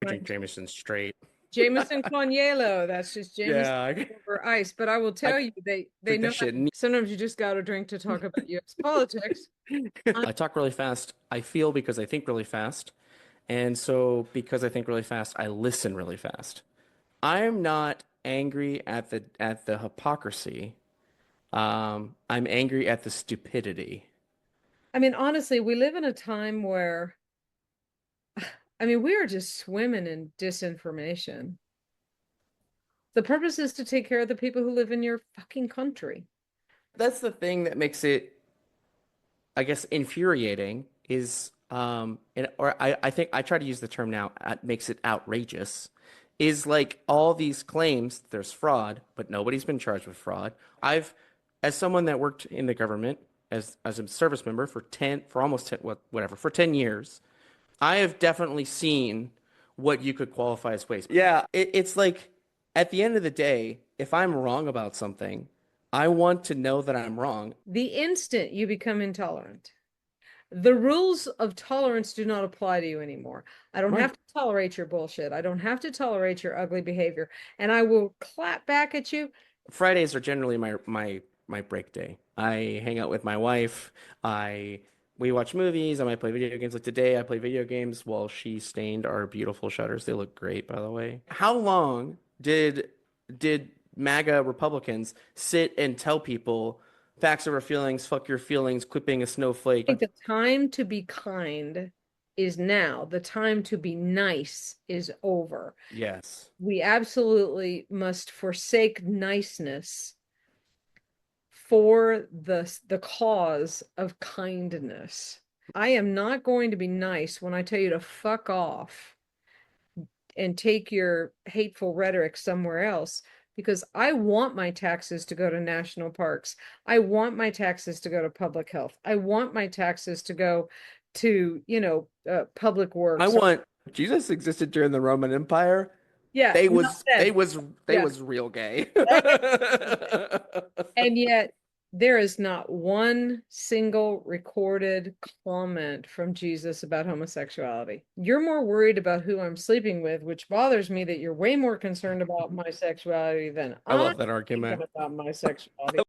could drink Jameson straight. Jameson con hielo. That's just Jameson Yeah, over ice. But I will I tell could you, they drink that know shit. sometimes you just got to drink to talk about U.S. politics. I talk really fast. I feel because I think really fast. And so because I think really fast, I listen really fast. I'm not angry at the hypocrisy. I'm angry at the stupidity. I mean, honestly, we live in a time where, I mean, we are just swimming in disinformation. The purpose is to take care of the people who live in your fucking country. That's the thing that makes it, I guess, infuriating is I think I try to use the term now, makes it outrageous, is like all these claims there's fraud, but nobody's been charged with fraud. As someone that worked in the government as a service member for almost 10, whatever, for 10 years, I have definitely seen what you could qualify as waste. Yeah, it's like at the end of the day, if I'm wrong about something, I want to know that I'm wrong. The instant you become intolerant, the rules of tolerance do not apply to you anymore. I don't have Right. to tolerate your bullshit. I don't have to tolerate your ugly behavior. And I will clap back at you. Fridays are generally my break day. I hang out with my wife. I We watch movies. I might play video games. Like today, I play video games while she stained our beautiful shutters. They look great, by the way. How long did MAGA Republicans sit and tell people facts over feelings, fuck your feelings, quit being a snowflake? I think the time to be kind is now. The time to be nice is over. Yes. We absolutely must forsake niceness for the cause of kindness. I am not going to be nice when I tell you to fuck off and take your hateful rhetoric somewhere else because I want my taxes to go to national parks. I want my taxes to go to public health. I want my taxes to go to, public I works. want Jesus existed during the Roman Empire. Yeah, They not was they then. was they Yeah. was real gay. And yet, there is not one single recorded comment from Jesus about homosexuality. You're more worried about who I'm sleeping with, which bothers me that you're way more concerned about my sexuality than I I love that am argument. about my sexuality.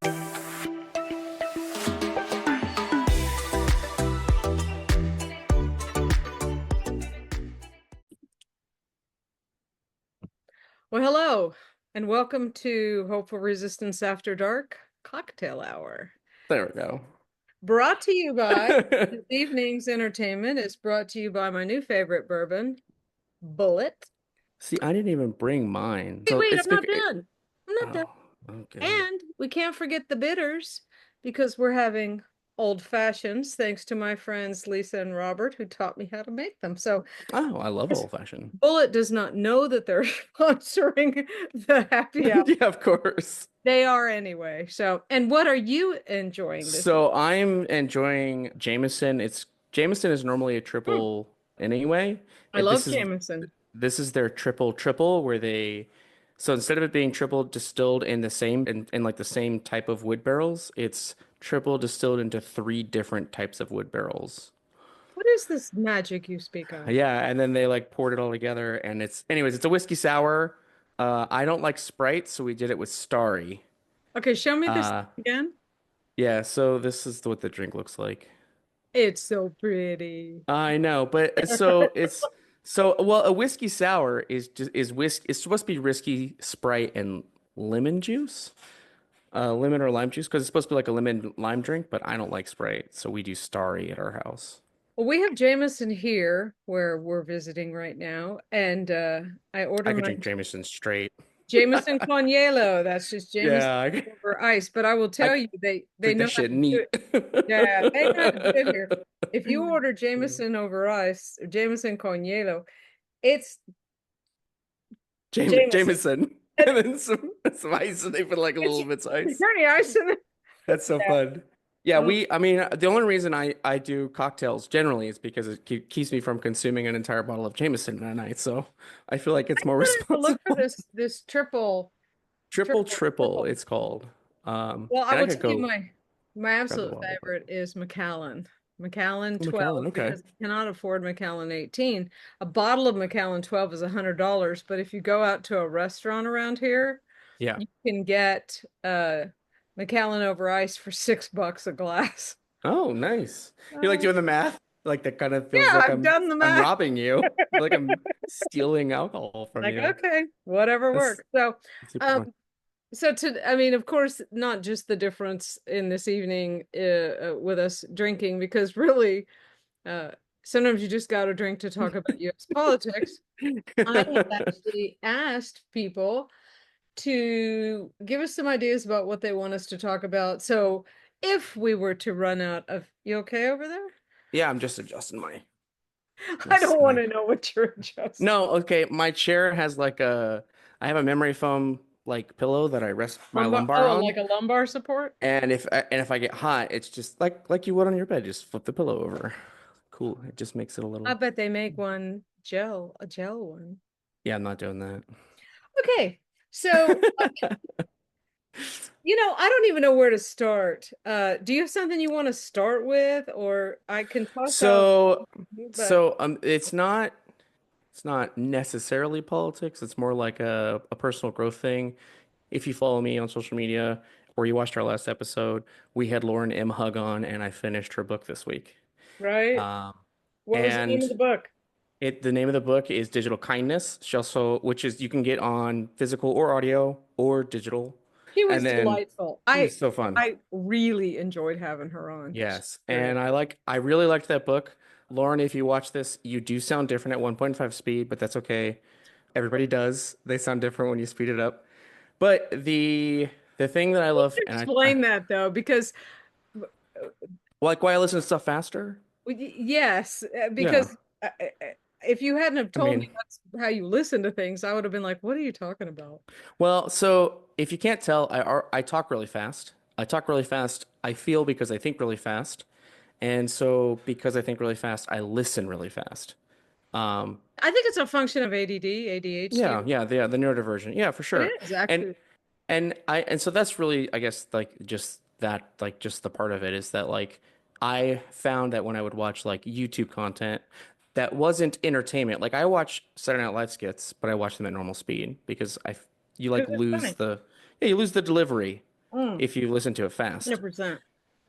Well, hello, and welcome to Hopeful Resistance After Dark Cocktail Hour. There we go. Brought to you by this evening's entertainment is brought to you by my new favorite bourbon, Bullet. See, I didn't even bring mine. Wait, So wait, I'm it's not because done. I'm not done. oh, okay. And we can't forget the bitters because we're having old fashions thanks to my friends Lisa and Robert who taught me how to make them. So Oh, I love this old fashioned. Bullet does not know that they're sponsoring the happy hour. Yeah, of course. They are anyway. So, and what are you enjoying this evening? So I'm enjoying Jameson. It's Jameson is normally a Hmm, triple anyway. I And love Jameson. this is their triple where they so instead of it being triple distilled in in like the same type of wood barrels, it's triple distilled into three different types of wood barrels. What is this magic you speak of? Yeah, and then they like poured it all together and it's a whiskey sour. I don't like Sprite, so we did it with Starry. Okay, show me this Uh again. yeah, so this is what the drink looks like. It's so pretty. I know, but so well, a whiskey sour is whisk it's supposed to be whiskey, Sprite, and lemon juice. Lemon or lime juice, because it's supposed to be like a lemon lime drink, but I don't like Sprite, so we do Starry at our house. Well, we have Jameson here where we're visiting right now, and I order I could my drink Jameson straight. Jameson con hielo. That's just Jameson Yeah, over ice. But I will I tell you, they drink know that how shit to do neat. it. Yeah, they know how to do it here. If you order Jameson over ice, or Jameson con hielo, it's Jameson. Jameson. And And then some ice, and they put like a it's little bit of ice. dirty ice in it. That's so Yeah. fun. Yeah, Oh, I mean, the only reason I do cocktails generally is because it keeps me from consuming an entire bottle of Jameson a night. So I feel like it's more I'm gonna look for responsible. this Triple, triple. it's called. Well, I And I will could tell you go my grab the absolute bottle, but favorite is Macallan. Macallan McAllen, 12 okay. because I cannot afford Macallan 18. A bottle of Macallan 12 is $100, but if you go out to a restaurant around here, Yeah. you can get Macallan over ice for $6 a glass. Oh, nice. You're like Uh, doing the math? Like that kind of feels yeah, like I've done the I'm math. robbing you. I feel like I'm stealing alcohol from Like, you. okay, whatever That's works. So, super um, fun. I mean, of course, not just the difference in this evening with us drinking, because really, uh, sometimes you just got to drink to talk about U.S. politics. I have actually asked people to give us some ideas about what they want us to talk about. So if we were to run out of, you okay over there? Yeah, I'm just adjusting I don't want my. to know what you're adjusting. No, okay. My chair has like I have a memory foam like pillow that I rest my Lumbar, lumbar oh, on. like a lumbar support? And if I get hot, it's just like you would on your bed, just flip the pillow over. Cool. It just makes it a I little. bet they make one a gel one. Yeah, I'm not doing that. Okay. So, I don't even know where to start. Do you have something you want to start with, or I can toss out, So but it's not necessarily politics. It's more like a personal growth thing. If you follow me on social media or you watched our last episode, we had Lauren M. Hug on, and I finished her book this week. right? Um, What was the name of and the book? the name of the book is Digital Kindness. She also, which is you can get on physical or audio or digital. She was And then delightful. she was so fun. I really enjoyed having her on. She's Yes. great. And I really liked that book. Lauren, if you watch this, you do sound different at 1.5 speed, but that's okay. Everybody does. They sound different when you speed it up. But the thing that I love, and I Explain that though, because like why I listen to stuff faster. yes, Yeah. because if you hadn't have I told me mean, that's how you listen to things, I would have been like, "What are you talking about?" well, so if you can't tell, I talk really fast. I talk really fast. I feel because I think really fast. And so because I think really fast, I listen really fast. Um, I think it's a function of ADD, ADHD. the neurodivergent. Yeah, for It sure. is And actually. and so that's really, I guess, like just that, like just the part of it is that like I found that when I would watch like YouTube content that wasn't entertainment, like I watch Saturday Night Live skits, but I watch them at normal speed because you like Because it's lose funny. the you lose the delivery Mm, if you listen to it fast. 100%.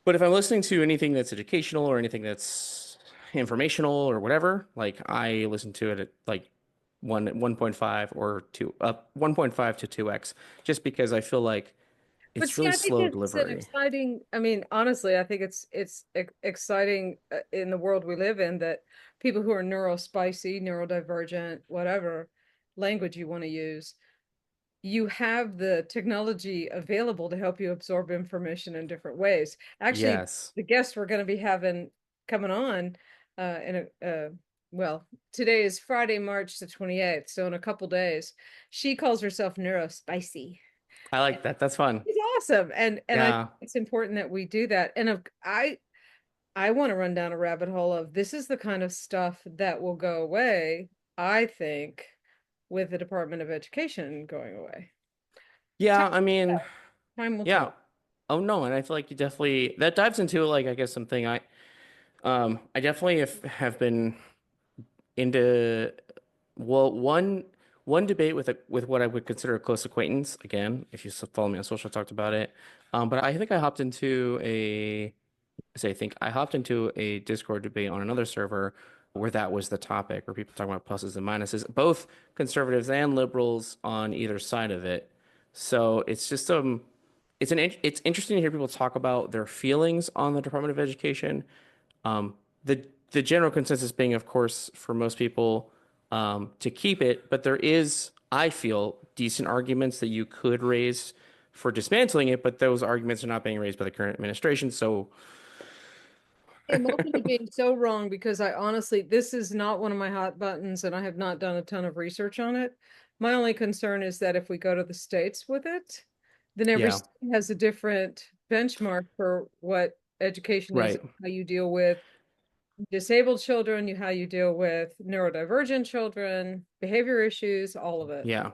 But if I'm listening to anything that's educational or anything that's informational or whatever, like I listen to it at like 1.5 or 2 up 1.5 to 2x just because I feel like But it's see, really I think slow it's an delivery. exciting, I mean, honestly, I think it's exciting in the world we live in that people who are neuro spicy, neurodivergent, whatever language you want to use, you have the technology available to help you absorb information in different ways. Actually, Yes. the guest we're going to be having coming on in well, today is Friday, March the 28th, so in a couple days, she calls herself Neuro Spicy. I like that. That's fun. It's awesome, and I think Yeah. it's important that we do that. And I want to run down a rabbit hole of this is the kind of stuff that will go away, I think, with the Department of Education going away. Time, Yeah, I mean, time will yeah. tell. Oh no, and I feel like you definitely that dives into like I guess something I definitely have been into well one debate with what I would consider a close acquaintance. Again, if you follow me on social, I talked about it. But I think I hopped into I think I hopped into a Discord debate on another server where that was the topic, where people talking about pluses and minuses, both conservatives and liberals on either side of it. So it's just it's interesting to hear people talk about their feelings on the Department of Education. The general consensus being, of course, for most people, to keep it, but there is, I feel, decent arguments that you could raise for dismantling it, but those arguments are not being raised by the current administration. So, I'm open to being so wrong because I honestly, this is not one of my hot buttons and I have not done a ton of research on it. My only concern is that if we go to the States with it, then every yeah, state has a different benchmark for what education is, right. how you deal with disabled children, how you deal with neurodivergent children, behavior issues, all of it. Yeah.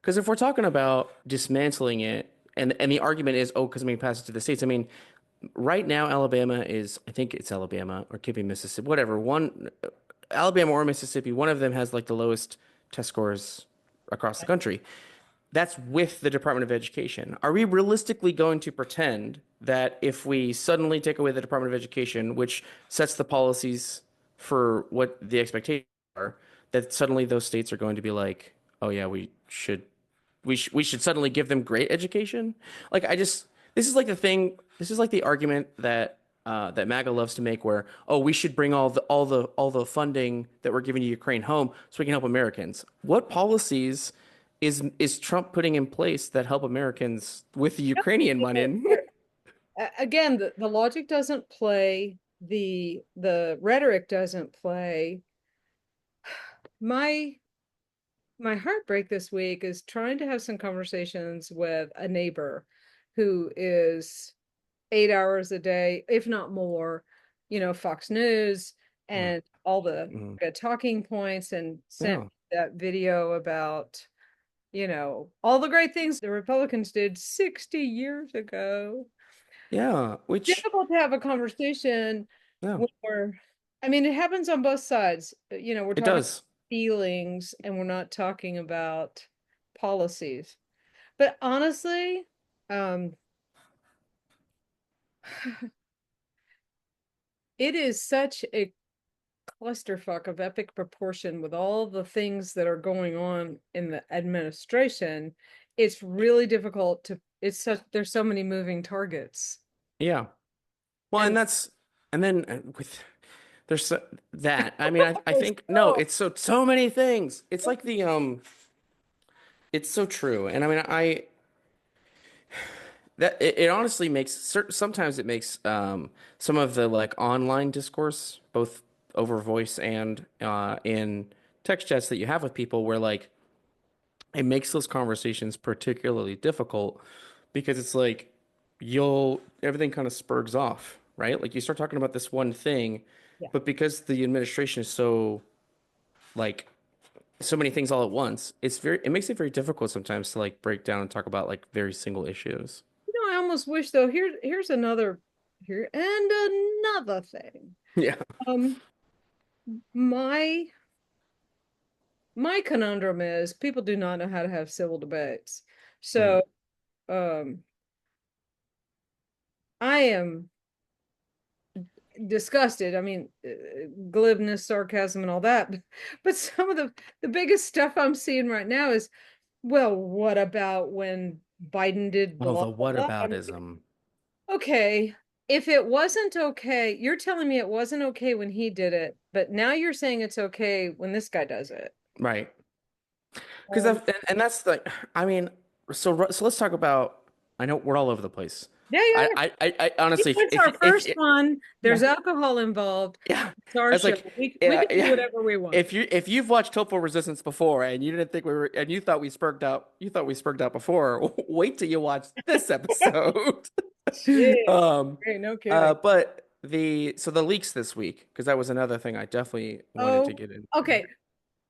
Because if we're talking about dismantling it, and the argument is, oh, because we passed it to the states. I mean, right now Alabama is, I think it's Alabama or it could be Mississippi, whatever. One Alabama or Mississippi, one of them has like the lowest test scores across the country. That's with the Department of Education. Are we realistically going to pretend that if we suddenly take away the Department of Education, which sets the policies for what the expectations are, that suddenly those states are going to be like, oh yeah, we should suddenly give them great education? Like I just this is like the thing, this is like the argument that that MAGA loves to make where, oh, we should bring all the funding that we're giving to Ukraine home so we can help Americans. What policies is Trump putting in place that help Americans with the Ukrainian money? Again, the logic doesn't play, the rhetoric doesn't play. My my heartbreak this week is trying to have some conversations with a neighbor who is 8 hours a day, if not more, Fox News Mm, and all the mm. talking points, and sent Yeah, that video about, all the great things the Republicans did 60 years ago. yeah, which Difficult to have a conversation yeah, when I mean, it happens on both sides. We're it talking does. feelings and we're not talking about policies. But honestly, um, it is such a clusterfuck of epic proportion with all the things that are going on in the administration. It's really difficult to, there's so many moving targets. Yeah. Well, And and then with there's that. I mean, I there's think no, it's so many things. It's like it's so true. And I mean, I that it honestly makes sometimes it makes some of the like online discourse, both over voice and in text chats that you have with people, where like it makes those conversations particularly difficult because it's like you'll everything kind of spurgs off, right? Like you start talking about this one thing, yeah. but because the administration is so like so many things all at once, it makes it very difficult sometimes to like break down and talk about like very single issues. I almost wish though, here's another, here and another thing. Yeah. Um, my my conundrum is people do not know how to have civil debates. Mhm. So, um, I am disgusted. I mean, glibness, sarcasm, and all that. But some of the biggest stuff I'm seeing right now is, well, what about when Biden did Oh, blah the blah blah? I'm like, whataboutism. okay, if it wasn't okay, you're telling me it wasn't okay when he did it, but now you're saying it's okay when this guy does it. Right. Because Um, and that's like, I mean, so let's talk about. I know we're all over the place. yeah, yeah, yeah. I honestly, It's our first one. There's yeah, alcohol involved. yeah, It's our it's show. like, We yeah, can do yeah. whatever we want. If you've watched Hopeful Resistance before and you didn't think we were and you thought we spurred out before, wait till you watch this episode. Shit. Um, Hey, no kidding. but the leaks this week because that was another thing I definitely wanted to Oh, get into. okay.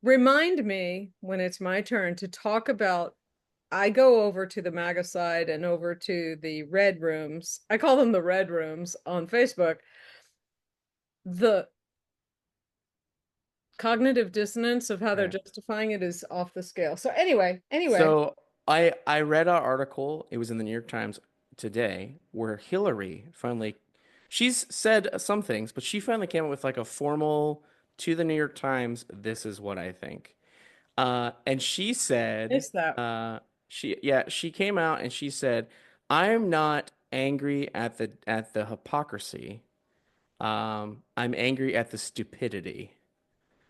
Remind me when it's my turn to talk about. I go over to the MAGA side and over to the red rooms. I call them the red rooms on Facebook. The cognitive dissonance of how they're Yeah. justifying it is off the scale. So anyway, So I read an article, it was in the New York Times today, where Hillary finally she's said some things, but she finally came up with like a formal to the New York Times, this is what I think. And she said, missed that. she came out and she said, I'm not angry at the hypocrisy. I'm angry at the stupidity.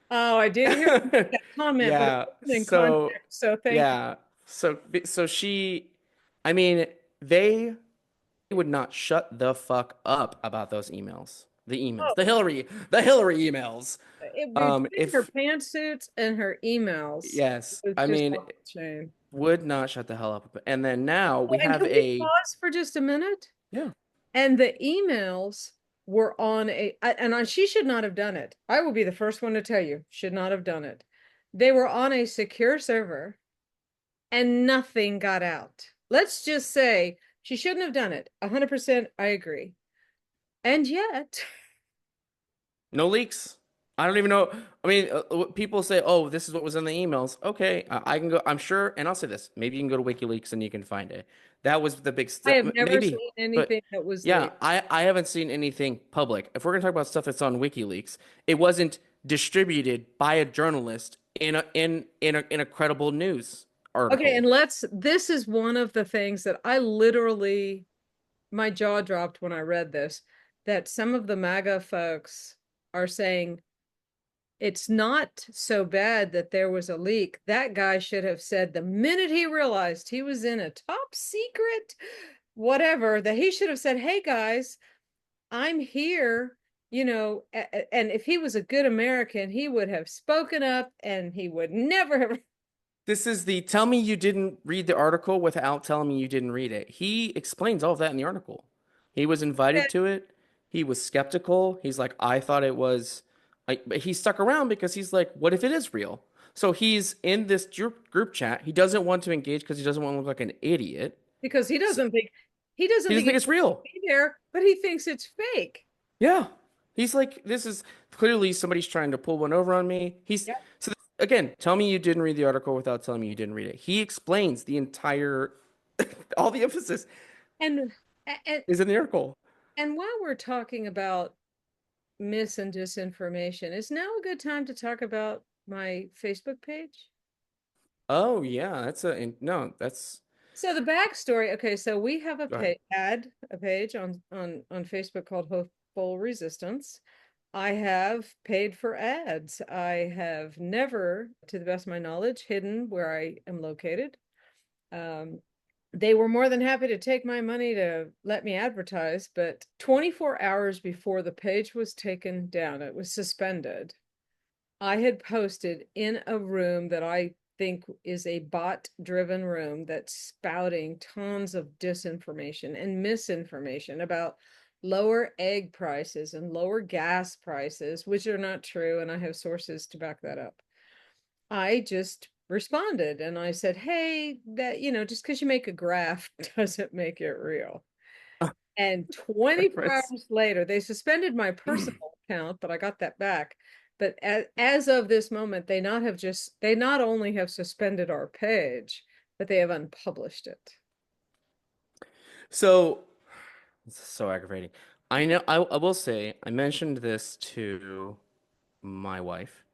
Oh, I did hear that comment, but it Yeah. wasn't in context. So thank you. Yeah. So she, I mean, they would not shut the fuck up about those emails. The emails, Oh, The Hillary emails. between her If pantsuits and her emails, yes, it was I just mean, off the chain. would not shut the hell up. And then now Oh, we and have can we a pause for just a minute? yeah. And the emails were on she should not have done it. I will be the first one to tell you, should not have done it. They were on a secure server and nothing got out. Let's just say she shouldn't have done it. 100% I agree. And yet, No leaks. I don't even know. I mean, people say, "Oh, this is what was in the emails." Okay, I can go. I'm sure, and I'll say this: maybe you can go to WikiLeaks and you can find it. That was the big I step. have never Maybe, seen but anything that was yeah, leaked. I haven't seen anything public. If we're gonna talk about stuff that's on WikiLeaks, it wasn't distributed by a journalist in a credible news Okay, and article. this is one of the things that I literally, my jaw dropped when I read this, that some of the MAGA folks are saying it's not so bad that there was a leak. That guy should have said the minute he realized he was in a top secret, whatever, that he should have said, "Hey guys, I'm here." And if he was a good American, he would have spoken up and he would never have. This is the tell me you didn't read the article without telling me you didn't read it. He explains all of that in the article. He was invited to it. He was skeptical. He's like, I thought it was. But he stuck around because he's like, what if it is real? So he's in this group chat. He doesn't want to engage because he doesn't want to look like an idiot. Because So he doesn't he doesn't think think it's it's real. be there, but he thinks it's fake. Yeah. He's like, this is clearly somebody's trying to pull one over on me. Yeah. So again, tell me you didn't read the article without telling me you didn't read it. He explains the entire, all the emphasis And and is in the article. and while we're talking about mis and disinformation, is now a good time to talk about my Facebook page? Oh yeah, no, that's So the backstory, okay, so we have go ahead. a page on Facebook called Hopeful Resistance. I have paid for ads. I have never, to the best of my knowledge, hidden where I am located. Um, they were more than happy to take my money to let me advertise, but 24 hours before the page was taken down, it was suspended. I had posted in a room that I think is a bot driven room that's spouting tons of disinformation and misinformation about lower egg prices and lower gas prices, which are not true. And I have sources to back that up. I just responded and I said, hey, that, just because you make a graph doesn't make it real. And 24 Reference. hours later, they suspended my personal account, but I got that back. But as of this moment, they not only have suspended our page, but they have unpublished it. So this is so aggravating. I know. I will say I mentioned this to my wife,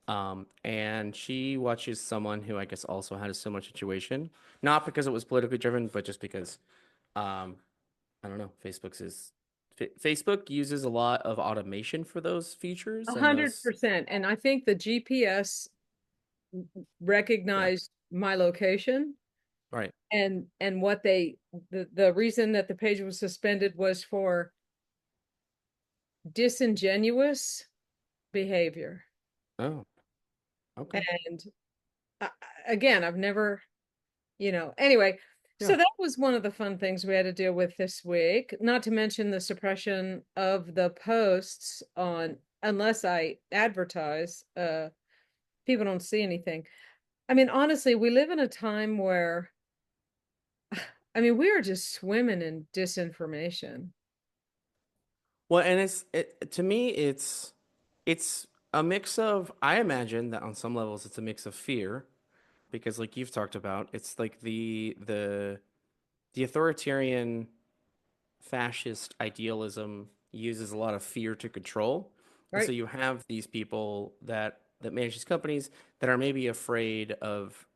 and she watches someone who I guess also had a similar situation, not because it was politically driven, but just because, um, I don't know. Facebook uses a lot of automation for those A features and hundred those. percent. And I think the GPS Yeah. recognized my location Right. and what the reason that the page was suspended was for disingenuous behavior. Oh. Okay. And uh, again, I've never, anyway, Yeah. so that was one of the fun things we had to deal with this week, not to mention the suppression of the posts on, unless I advertise, people don't see anything. I mean, honestly, we live in a time where, I mean, we are just swimming in disinformation. Well, and to me, it's a mix of. I imagine that on some levels, it's a mix of fear because, like you've talked about, it's like the authoritarian fascist idealism uses a lot of fear to control, and so Right? you have these people that manage these companies that are maybe afraid of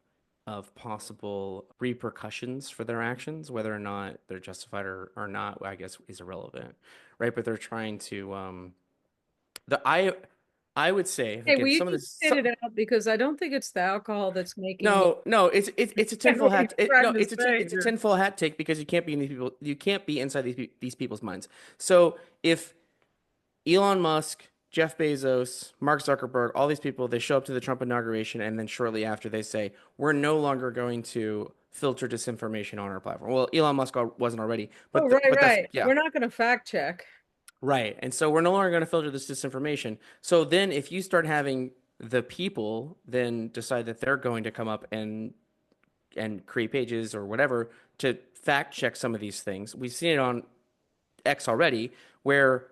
possible repercussions for their actions, whether or not they're justified or not, I guess is irrelevant, right? But they're trying to the I would say Hey, again will you some of just this spit it out? Because I don't think it's the alcohol that's making me no it's a what tinfoil he's hat trying no to say it's a here. tinfoil hat take because you can't be inside these people's minds. So if Elon Musk, Jeff Bezos, Mark Zuckerberg, all these people, they show up to the Trump inauguration and then shortly after they say, we're no longer going to filter disinformation on our platform. Well, Elon Musk wasn't already, Oh, but that's, right. yeah, We're not going to fact check. right. And so we're no longer going to filter this disinformation. So then if you start having the people then decide that they're going to come up and create pages or whatever to fact check some of these things. We've seen it on X already, where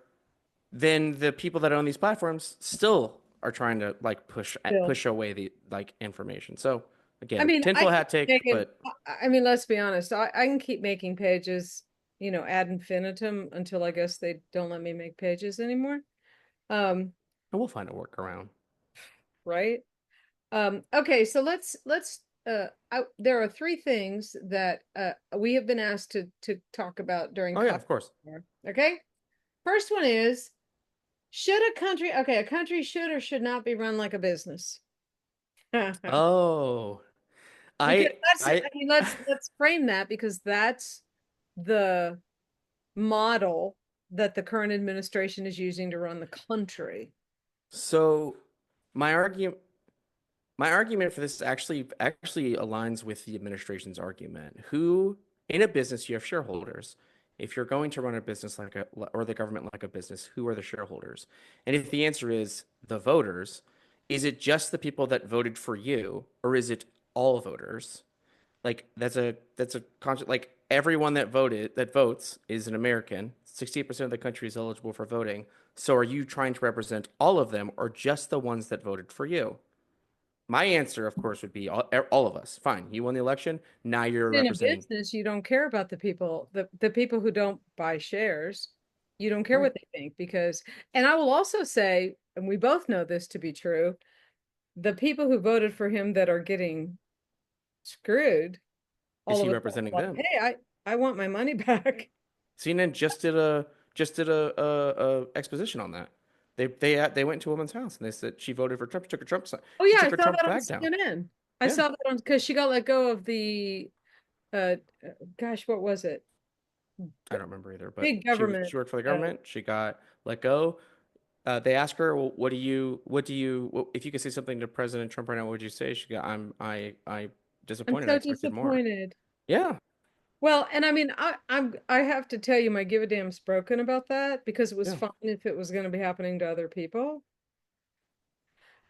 then the people that own these platforms still are trying to like Still. push away the like information. So I again, mean, I tinfoil keep hat take, making, but I mean, let's be honest. I can keep making pages, ad infinitum until I guess they don't let me make pages anymore. Um, we'll find a workaround. right? Okay, so there are three things that we have been asked to talk about during Oh yeah, coffee of course. hour. Okay? First one is, a country should or should not be run like a business. Oh, Because I I mean, let's frame that because that's the model that the current administration is using to run the country. so my argument my argument for this actually aligns with the administration's argument. Who in a business you have shareholders. If you're going to run a business like a or the government like a business, who are the shareholders? And if the answer is the voters, is it just the people that voted for you, or is it all voters? Like that's a concept. Like everyone that votes is an American. 68% of the country is eligible for voting. So are you trying to represent all of them, or just the ones that voted for you? My answer, of course, would be all of us. Fine, you won the election. Now you're In a representing. business, you don't care about the people who don't buy shares. You don't care Right. what they think because, and I will also say, and we both know this to be true, the people who voted for him that are getting screwed Is all he of a sudden representing like, them? hey, I want my money back. CNN just did a exposition on that. They went to a woman's house and they said she voted for Trump. Oh She yeah, took I her saw Trump that on flag down. CNN. I Yeah, saw that on because she got let go of the uh gosh, what was it? I don't remember either, but Big government. she worked for the Uh, government. She got let go. They asked her, well, if you could say something to President Trump right now, what would you say? She got, I I'm disappointed. I so expected more. disappointed. Yeah, Well, and I mean, I have to tell you, my give a damn's broken about that because it was yeah. fine if it was going to be happening to other people.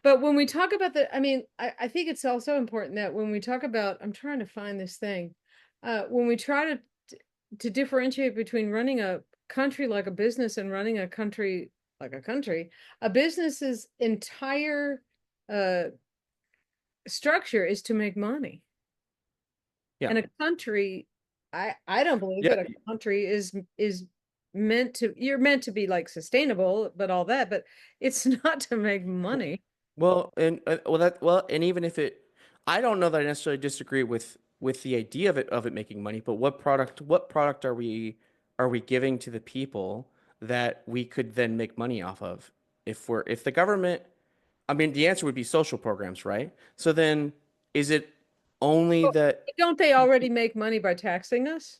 But when we talk about I mean, I think it's also important that when we talk about, I'm trying to find this thing, when we try to differentiate between running a country like a business and running a country like a country, a business's entire uh structure is to make money. Yeah. And a country, I don't believe Yeah. that a country is meant to, you're meant to be like sustainable, but all that, but it's not to make money. And even if it, I don't know that I necessarily disagree with the idea of it making money, but what product are we giving to the people that we could then make money off of? If the government, I mean, the answer would be social programs, right? So then is it only Well, that don't they already make money by taxing us?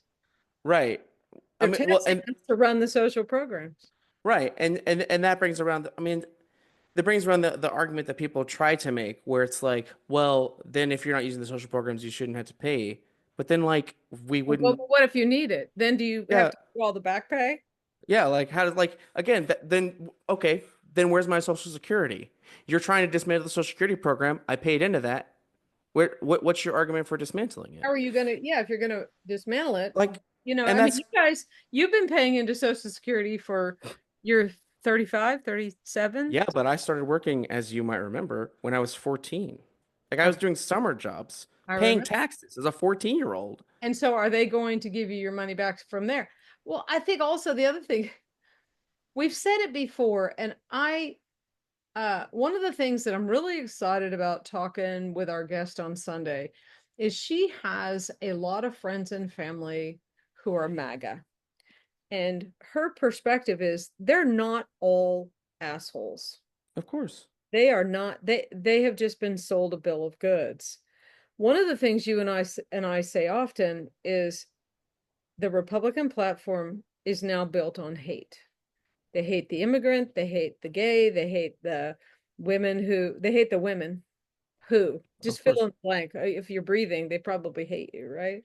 right? I They're mean, well, taxing and us to run the social programs. right, and that brings around. I mean, that brings around the argument that people try to make, where it's like, well, then if you're not using the social programs, you shouldn't have to pay. But then, like, we Well, wouldn't. what if you need it? Then do you have Yeah, to do all the back pay? yeah. Like, how does like again? Then okay, then where's my Social Security? You're trying to dismantle the Social Security program. I paid into that. What's your argument for dismantling How it? are you gonna, yeah, if you're gonna dismantle it, Like, and I mean, that's you've been paying into Social Security for you're 35, 37. yeah. But I started working, as you might remember, when I was 14. Like, I I, was doing summer jobs, I paying remember. taxes as a 14-year-old. And so are they going to give you your money back from there? Well, I think also the other thing, we've said it before, and one of the things that I'm really excited about talking with our guest on Sunday is she has a lot of friends and family who are MAGA. And her perspective is they're not all assholes. Of course, They are not, they have just been sold a bill of goods. One of the things you and I say often is the Republican platform is now built on hate. They hate the immigrant, they hate the gay, they hate the they hate the women who of just fill course. in the blank. If you're breathing, they probably hate you, right?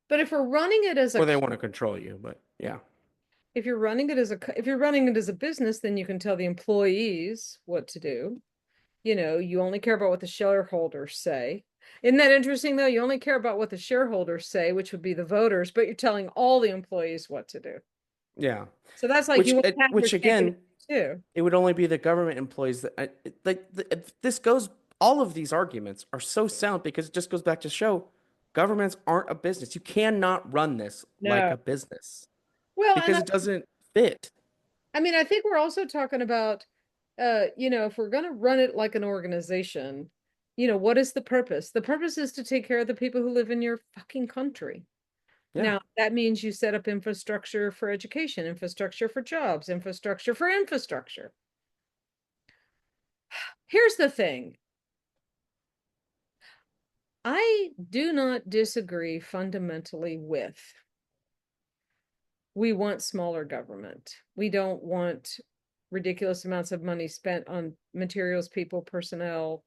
But if we're running it as a, Or they want to control you, but yeah. if you're running it as if you're running it as a business, then you can tell the employees what to do. You only care about what the shareholders say. Isn't that interesting though? You only care about what the shareholders say, which would be the voters, but you're telling all the employees what to do. Yeah. So that's like you want half your Which cake and again, eat it too. it would only be the government employees that this goes. All of these arguments are so sound because it just goes back to show governments aren't a business. You cannot run this like No. a business Well, and because it doesn't fit. I mean, I think we're also talking about, if we're going to run it like an organization, what is the purpose? The purpose is to take care of the people who live in your fucking country. Yeah. Now, that means you set up infrastructure for education, infrastructure for jobs, infrastructure for infrastructure. Here's the thing. I do not disagree fundamentally with we want smaller government. We don't want ridiculous amounts of money spent on materials, people, personnel,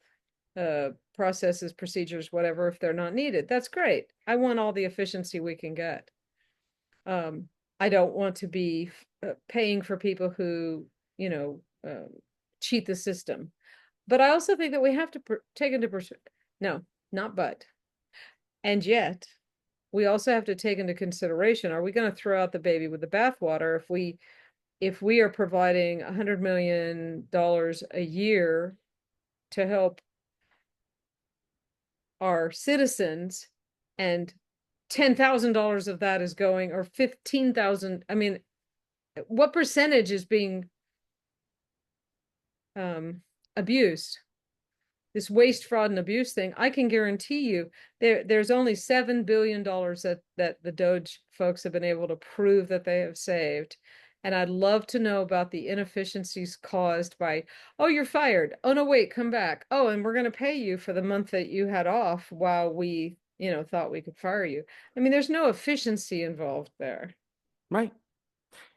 processes, procedures, whatever, if they're not needed. That's great. I want all the efficiency we can get. Um, I don't want to be paying for people who, you know, uh, cheat the system. But I also think that we have to take into no, not but. And yet, we also have to take into consideration, are we going to throw out the baby with the bathwater if we are providing $100 million a year to help our citizens, and $10,000 of that is going, or 15,000, I mean, what percentage is being abused? This waste, fraud, and abuse thing, I can guarantee you there's only $7 billion that the Doge folks have been able to prove that they have saved. And I'd love to know about the inefficiencies caused by, oh, you're fired. Oh, no, wait, come back. Oh, and we're going to pay you for the month that you had off while we, thought we could fire you. I mean, there's no efficiency involved there. Right.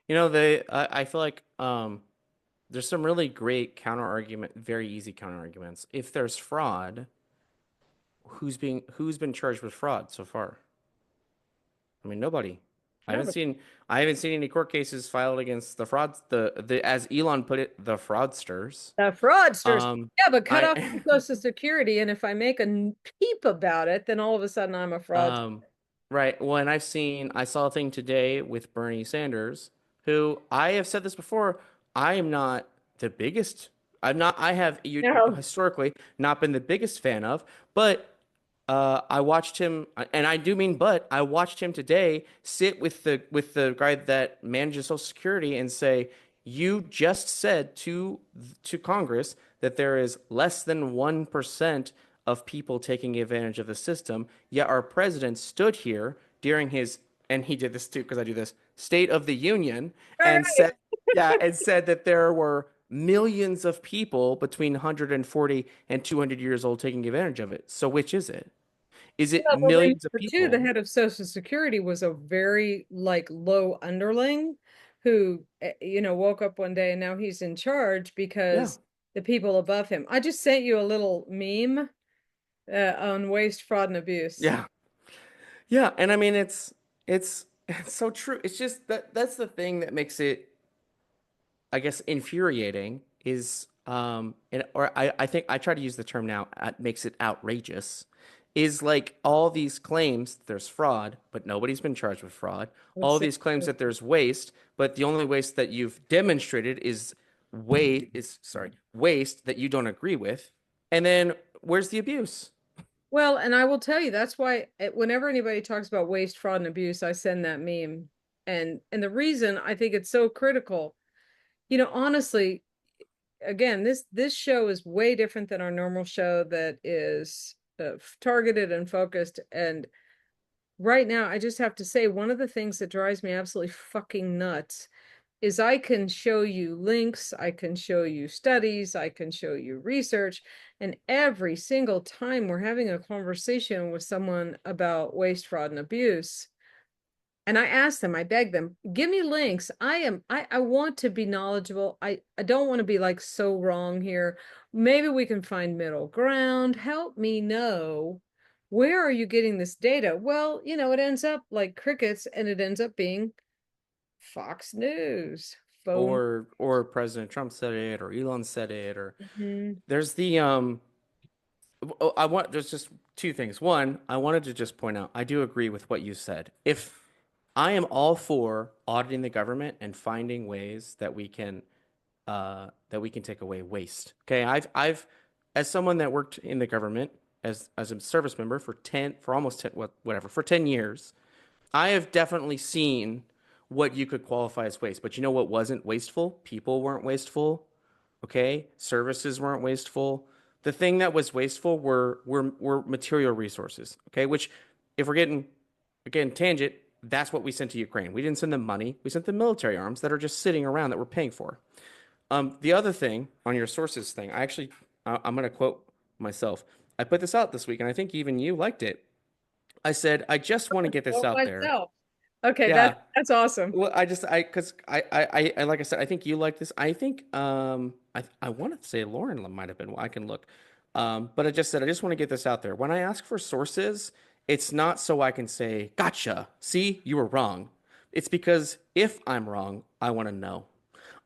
You know, I feel like there's some really great counter argument, very easy counter arguments. If there's fraud, who's been charged with fraud so far? I mean, nobody. I No, haven't but seen I haven't seen any court cases filed against the frauds, the as Elon put it, the fraudsters. the fraudsters. Um, Yeah, but cut off I my Social Security, and if I make a peep about it, then all of a sudden I'm a fraud. um, right. When I saw a thing today with Bernie Sanders, who I have said this before, I am not the biggest. I have No. historically not been the biggest fan of, but I watched him, and I do mean, but I watched him today sit with the guy that manages Social Security and say, "You just said to Congress that there is less than 1% of people taking advantage of the system, yet our president stood here during his, and he did this too because I do this, State of the Union, All and right. said, yeah, and said that there were millions of people between 140 and 200 years old taking advantage of it. So which is it? Is it Yeah, well, then millions of for two, the people? head of Social Security was a very like low underling who, woke up one day and now he's in charge Yeah. because the people above him. I just sent you a little meme on waste, fraud, and abuse. Yeah. Yeah. And I mean it's so true. It's just that's the thing that makes it, I guess, infuriating is and or I think I try to use the term now, makes it outrageous, is like all these claims there's fraud, but nobody's been charged with fraud. Let's All see. these claims that there's waste, but the only waste that you've demonstrated is waste that you don't agree with. And then where's the abuse? Well, and I will tell you, that's why whenever anybody talks about waste, fraud, and abuse, I send that meme. And the reason I think it's so critical, honestly, again, this show is way different than our normal show that is targeted and focused. And right now, I just have to say, one of the things that drives me absolutely fucking nuts is I can show you links, I can show you studies, I can show you research, and every single time we're having a conversation with someone about waste, fraud, and abuse, and I ask them, I beg them, give me links. I want to be knowledgeable. I don't want to be like so wrong here. Maybe we can find middle ground. Help me know, where are you getting this data? Well, it ends up like crickets, and it ends up being Fox News, phone. Or President Trump said it, or Elon said it, or Mhm. there's the there's just two things. One, I wanted to just point out, I do agree with what you said. I am all for auditing the government and finding ways that we can take away waste. Okay, as someone that worked in the government as a service member for almost 10 whatever for 10 years, I have definitely seen what you could qualify as waste. But you know what wasn't wasteful? People weren't wasteful. Okay, services weren't wasteful. The thing that was wasteful were material resources. Okay, which if we're getting again tangent, that's what we sent to Ukraine. We didn't send them money. We sent them military arms that are just sitting around that we're paying for. The other thing on your sources thing, I'm going to quote myself. I put this out this week, and I think even you liked it. I said, I just want to get this Well, out there. myself. Okay, Yeah. that's awesome. Well, because like I said, I think you like this. I think, I want to say Lauren might have been, I can look. But I just said, I just want to get this out there. When I ask for sources, it's not so I can say, gotcha. See, you were wrong. It's because if I'm wrong, I want to know.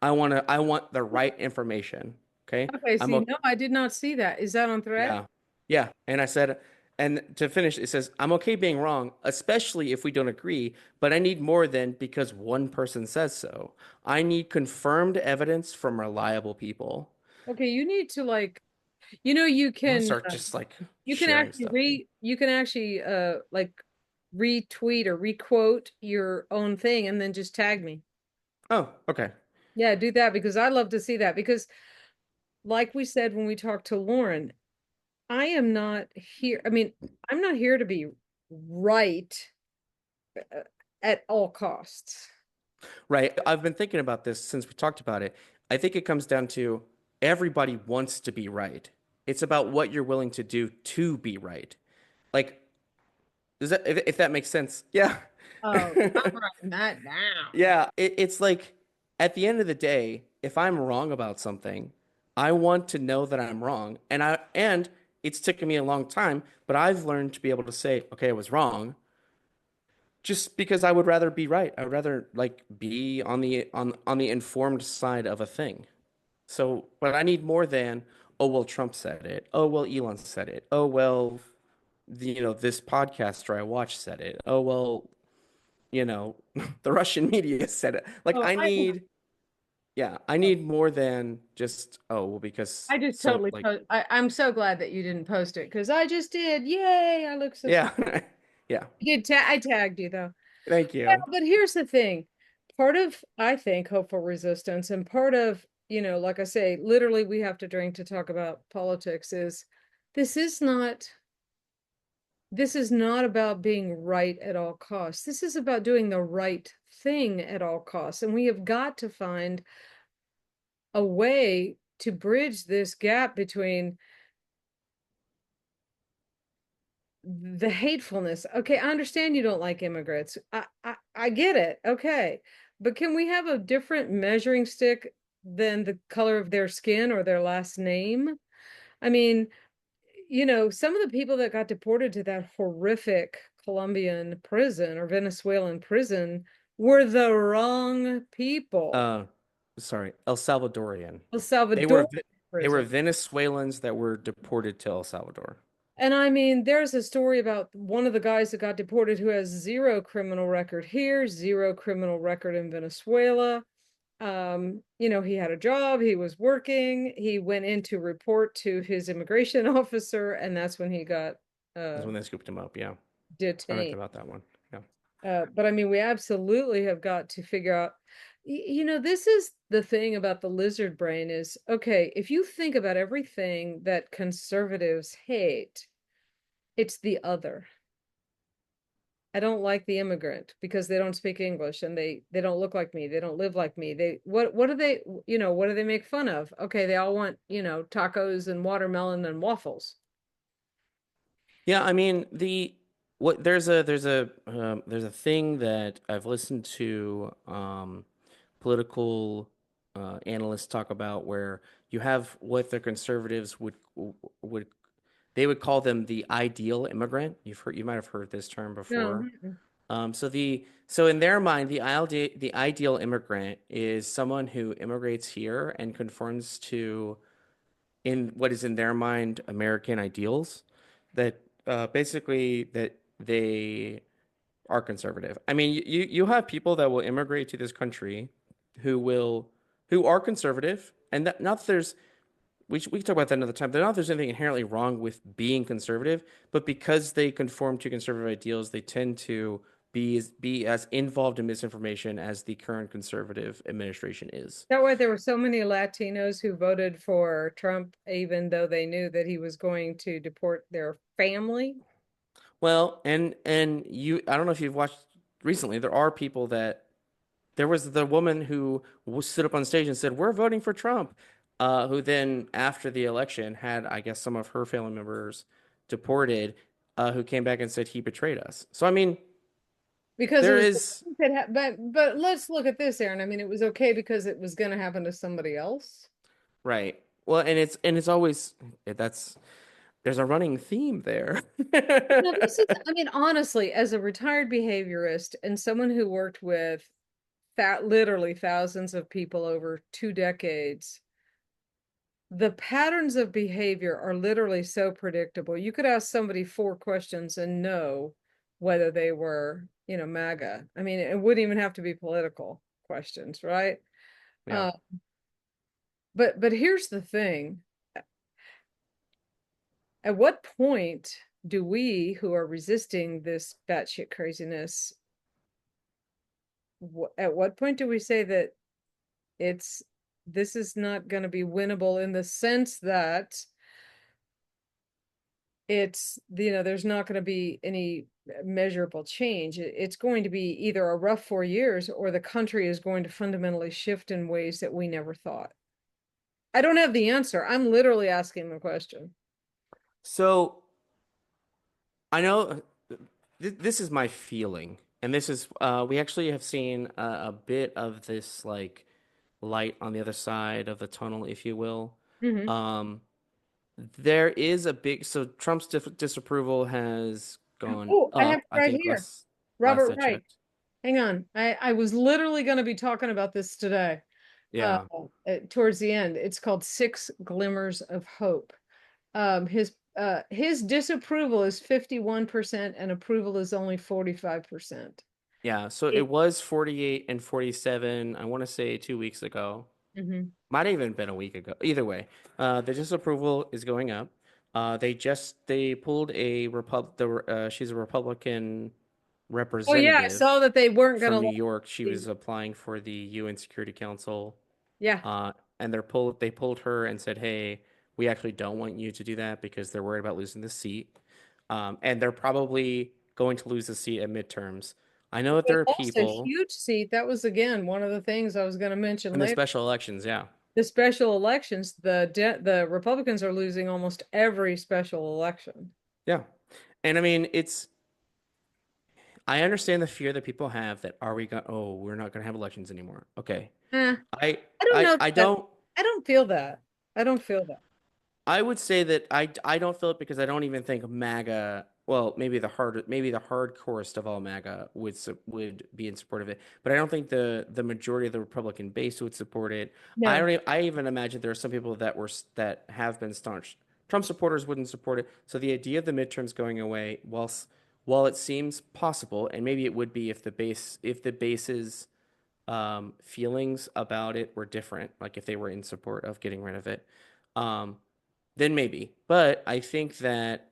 I want the right information. Okay. Okay, I'm see, okay. no, I did not see that. Is that on Thread? Yeah. Yeah. And I said, and to finish, it says, I'm okay being wrong, especially if we don't agree, but I need more than because one person says so. I need confirmed evidence from reliable people. Okay, you need to like, you know, I'm gonna start just like you can sharing actually stuff. you can actually like retweet or requote your own thing and then just tag me. Oh, okay. Yeah, do that because I love to see that because like we said when we talked to Lauren, I am not here. I mean, I'm not here to be right uh, at all costs. Right. I've been thinking about this since we talked about it. I think it comes down to everybody wants to be right. It's about what you're willing to be right. Like, does that if that makes sense? Yeah. Oh, I'm writing that down. Yeah, it's like at the end of the day, if I'm wrong about something, I want to know that I'm wrong. And it's taken me a long time, but I've learned to be able to say, okay, I was wrong, just because I would rather be right. I would rather like be on the informed side of a thing. So, but I need more than, oh well, Trump said it. Oh well, Elon said it. Oh well, this podcaster I watched said it. Oh well, you know, the Russian media said it. Like Oh, I need more than just, oh, well, because I just so totally like, post. I'm so glad that you didn't post it because I just did. Yay! I look so cool. yeah, yeah. I tagged you though. Thank Yeah, you. but here's the thing. Part of, I think, hopeful resistance and part of, like I say, literally we have to drink to talk about politics is this is not this is not about being right at all costs. This is about doing the right thing at all costs. And we have got to find a way to bridge this gap between the hatefulness. Okay, I understand you don't like immigrants. I get it. Okay. But can we have a different measuring stick than the color of their skin or their last name? I mean, some of the people that got deported to that horrific Colombian prison or Venezuelan prison were the wrong people. Uh, sorry, El Salvadorian. El They Salvador were they were prison. Venezuelans that were deported to El Salvador. And I mean, there's a story about one of the guys that got deported who has zero criminal record here, zero criminal record in Venezuela. He had a job, he was working, he went in to report to his immigration officer, and that's when he got Is uh when they scooped him up. Yeah, I read detained. about that one. Yeah. But I mean, we absolutely have got to figure out, this is the thing about the lizard brain is, okay, if you think about everything that conservatives hate, it's the other. I don't like the immigrant because they don't speak English and they don't look like me. They don't live like me. What do they, what do they make fun of? Okay, they all want, tacos and watermelon and waffles. Yeah, I mean there's a thing that I've listened to political analysts talk about where you have what the conservatives would they would call them the ideal immigrant. You might have heard this term No. before. So in their mind, the ideal immigrant is someone who immigrates here and conforms to in what is in their mind American ideals that basically that they are conservative. I mean, you have people that will immigrate to this country who will who are conservative, and that not that there's we can talk about that another time. Not that there's anything inherently wrong with being conservative, but because they conform to conservative ideals, they tend to be as involved in misinformation as the current conservative administration is. That way, there were so many Latinos who voted for Trump, even though they knew that he was going to deport their family. Well, and you, I don't know if you've watched recently. There are people that there was the woman who stood up on stage and said, "We're voting for Trump," who then, after the election, had, I guess, some of her family members deported, who came back and said he betrayed us. So, I mean, Because it there was, is, but let's look at this, Aaron. I mean, it was okay because it was going to happen to somebody else. right. Well, and it's always that's there's a running theme there. No, this is, I mean, honestly, as a retired behaviorist and someone who worked with literally thousands of people over 2 decades, the patterns of behavior are literally so predictable. You could ask somebody 4 questions and know whether they were, MAGA. I mean, it wouldn't even have to be political questions, right? Yeah. Uh, but here's the thing. At what point do we who are resisting this batshit craziness, at what point do we say that it's this is not going to be winnable in the sense that there's not going to be any measurable change. It's going to be either a rough 4 years or the country is going to fundamentally shift in ways that we never thought. I don't have the answer. I'm literally asking the question. So I know this is my feeling, and this is we actually have seen a bit of this like light on the other side of the tunnel, if you will. Hmm. Um, there is a big so Trump's disapproval has gone Oh, I have up. it I right think here. last Robert I Wright. checked. Hang on. I was literally going to be talking about this today. Uh, Yeah, Towards the end. It's called Six Glimmers of Hope. His disapproval is 51% and approval is only 45%. yeah. So it It, was 48 and 47. I want to say 2 weeks ago. Mhm. Might have even been a week ago. Either way, the disapproval is going up. They pulled a she's a Republican Oh yeah, I saw representative that they weren't going to from New let York. She the, was applying for the UN Security Council, yeah. and they pulled her and said, "Hey, we actually don't want you to do that because they're worried about losing the seat, and they're probably going to lose the seat at midterms." I know that They there are lost a people huge seat. That was again one of the things I was going to mention in the later. special elections, yeah, The special elections, the Republicans are losing almost every special election. yeah, and I mean it's I understand the fear that people have that are we going oh we're not going to have elections anymore. Okay. Eh, I I don't know I that. don't I don't feel that. I don't feel that. I would say that I don't feel it because I don't even think MAGA well maybe the hardcorest of all MAGA would be in support of it, but I don't think the majority of the Republican base would support it. No. I even imagine there are some people that have been staunch Trump supporters wouldn't support it. So the idea of the midterms going away, while it seems possible, and maybe it would be if the base's feelings about it were different, like if they were in support of getting rid of it, um, then maybe. But I think that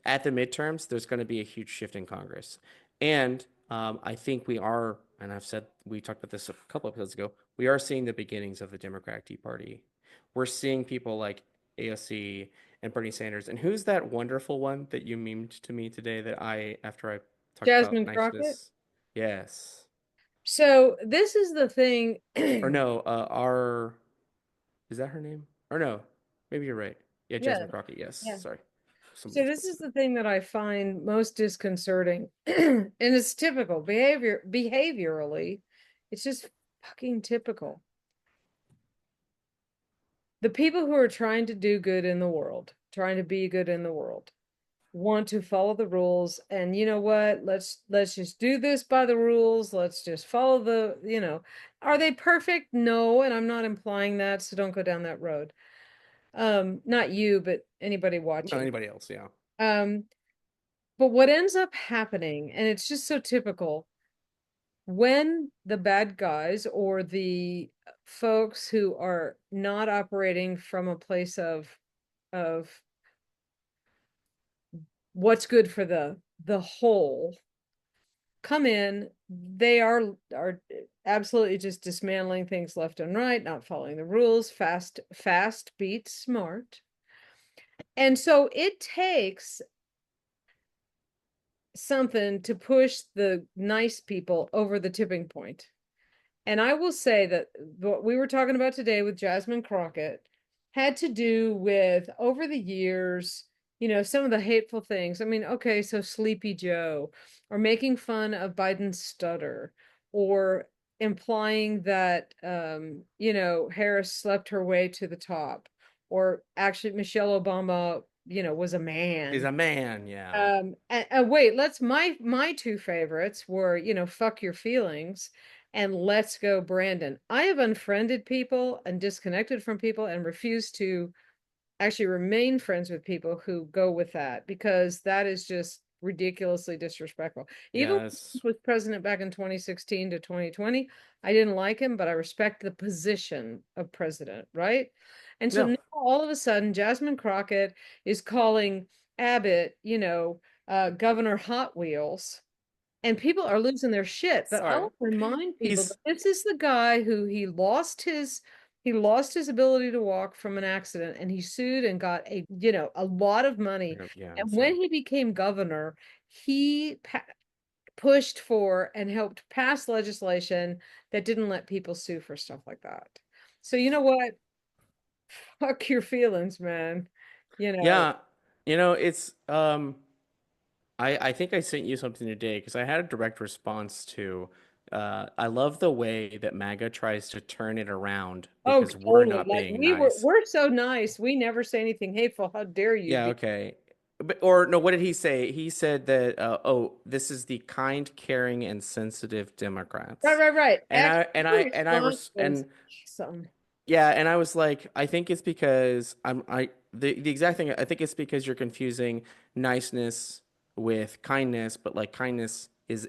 at the midterms, there's going to be a huge shift in Congress. And I think we are, and we talked about this a couple episodes ago, we are seeing the beginnings of the Democratic Tea Party. We're seeing people like AOC and Bernie Sanders. And who's that wonderful one that you memed to me today after I talked about Jasmine Crockett. niceness? Yes. So this is the thing. Or no, is that her name? Or no, maybe you're right. Yeah, Yeah, Jasmine Crockett. Yes. yeah. Sorry. So Somebody's this is posted the it. thing that I find most disconcerting, and it's typical behaviorally. It's just fucking typical. The people who are trying to do good in the world, trying to be good in the world, want to follow the rules. And you know what? Let's just do this by the rules. Let's just follow are they perfect? No, and I'm not implying that, so don't go down that road. Not you, but anybody No, watching. anybody else? Yeah. Um, But what ends up happening, and it's just so typical, when the bad guys or the folks who are not operating from a place of what's good for the whole come in, they are absolutely just dismantling things left and right, not following the rules. Fast beats smart. And so it takes something to push the nice people over the tipping point. And I will say that what we were talking about today with Jasmine Crockett had to do with over the years, some of the hateful things. I mean, okay, so Sleepy Joe, or making fun of Biden's stutter, or implying that, Harris slept her way to the top, or actually Michelle Obama, was a Is man. a man, yeah. And wait, let's my two favorites were, fuck your feelings and let's go Brandon. I have unfriended people and disconnected from people and refused to actually remain friends with people who go with that because that is just ridiculously disrespectful. Even when Yes. Trump was president back in 2016 to 2020, I didn't like him, but I respect the position of president, right? And so No. now all of a sudden, Jasmine Crockett is calling Abbott, Governor Hot Wheels, and people are losing their shit. But Sorry. I'll remind people that He's this is the guy who he lost his ability to walk from an accident, and he sued and got a lot of money. yeah, And when insane. he became governor, he pushed for and helped pass legislation that didn't let people sue for stuff like that. So you know what? Fuck your feelings, man. You know. Yeah. It's I think I sent you something today because I had a direct response to I love the way that MAGA tries to turn it around Oh, because we're totally. not Like being nice. we're so nice. We never say anything hateful. How dare you Yeah, be? okay. But or no, what did he say? He said that oh, this is the kind, caring, and sensitive Right, Democrats. right, right. And I Actually, and I your and I response res was and awesome. yeah, and I was like, I think it's because the exact thing. I think it's because you're confusing niceness with kindness, but like kindness is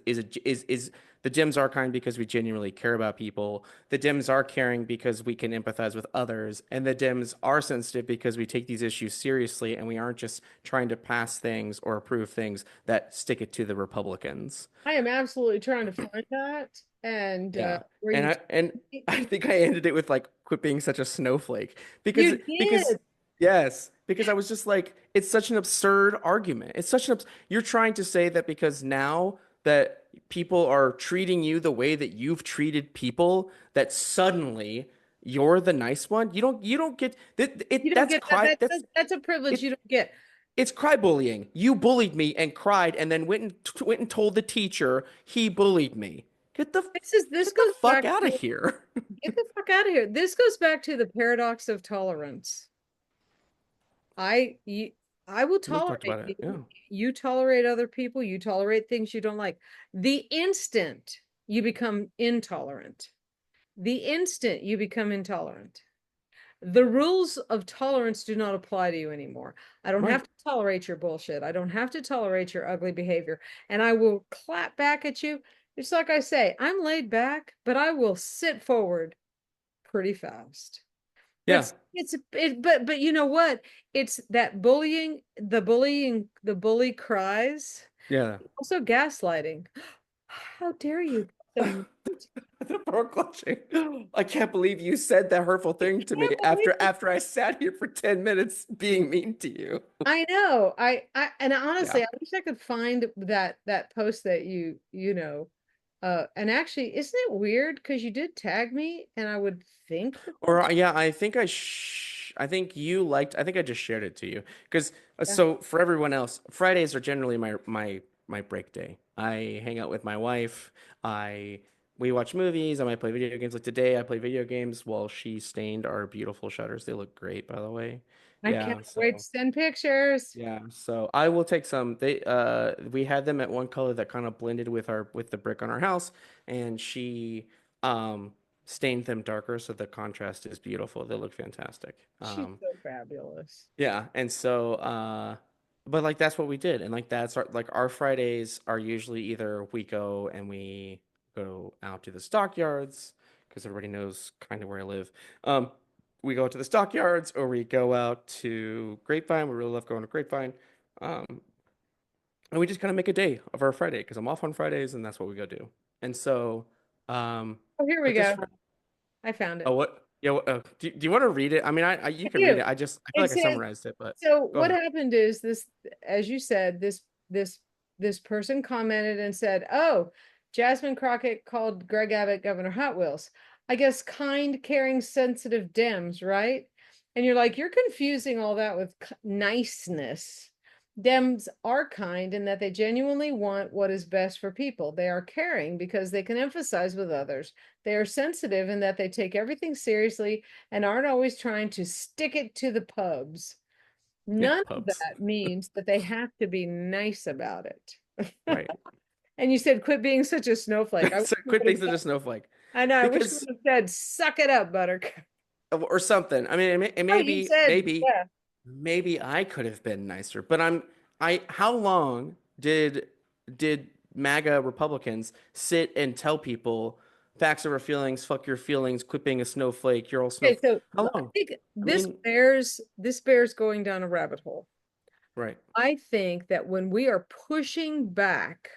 the Dems are kind because we genuinely care about people. The Dems are caring because we can empathize with others, and the Dems are sensitive because we take these issues seriously and we aren't just trying to pass things or approve things that stick it to the Republicans. I am absolutely trying to find that. And Yeah. where And you I I think I ended it with like quit being such a snowflake you because did. yes, because I was just like it's such an absurd argument. It's such an you're trying to say that because now that people are treating you the way that you've treated people that suddenly you're the nice one. You don't get You don't that's get that. cry That's a privilege you it don't get. it's cry bullying. You bullied me and cried and then went and told the teacher he bullied me. This Get the goes fuck back out of to here. get the fuck out of here. This goes back to the paradox of tolerance. I you, I will We talked tolerate about it. you. Yeah. You tolerate other people. You tolerate things you don't like. The instant you become intolerant, the instant you become intolerant, the rules of tolerance do not apply to you anymore. I don't have Right. to tolerate your bullshit. I don't have to tolerate your ugly behavior. And I will clap back at you. It's like I say, I'm laid back, but I will sit forward pretty fast. Yeah. But you know what? It's that bullying, the bully cries, Yeah. also gaslighting. How dare you? So The pearl clutching. I can't believe you said that hurtful I thing to me can't believe after I sat here for 10 minutes being mean to you. I know. And honestly, Yeah. I wish I could find that post that and actually, isn't it weird? Because you did tag me, and I would think that Or that's yeah, I think you liked I think I just shared it to you because yeah. so for everyone else, Fridays are generally my break day. I hang out with my wife. I we watch movies. I might play video games. Like today, I play video games while she stained our beautiful shutters. They look great, by the way. I can't Yeah, wait to so send pictures. yeah, so I will take some. They we had them at one color that kind of blended with the brick on our house, and she um stained them darker so the contrast is beautiful. They look fantastic. She's so fabulous. Yeah, and so but like that's what we did, and like that's our Fridays are usually either we go and we go out to the stockyards because everybody knows kind of where I live. Um, we go to the stockyards or we go out to Grapevine. We really love going to Grapevine. Um, and we just kind of make a day of our Friday because I'm off on Fridays and that's what we go do. And so, um, Oh, here we but this go. Friday, I found oh it. what? Yeah, do you want to read it? I mean, you I can read do. it. I feel It like I says, summarized it, but so go what ahead. happened is this, as you said, this this person commented and said, "Oh, Jasmine Crockett called Greg Abbott Governor Hot Wheels. I guess kind, caring, sensitive Dems, right?" And you're like, you're confusing all that with niceness. Dems are kind in that they genuinely want what is best for people. They are caring because they can emphasize with others. They are sensitive in that they take everything seriously and aren't always trying to stick it to the pubs. Yeah, None of pubs. that means that they have to be nice about it. Right. And you said, quit being such a snowflake. I wish So you quit would being have such a said, snowflake. I know, I wish you Because would have said, suck it up, Buttercup. or something. I mean, Oh, you maybe, said, yeah. maybe I could have been nicer, but how long did MAGA Republicans sit and tell people facts over feelings, fuck your feelings, quit being a snowflake, you're all Okay, snowflake? so How I long? think I mean, this bears going down a rabbit hole. right. I think that when we are pushing back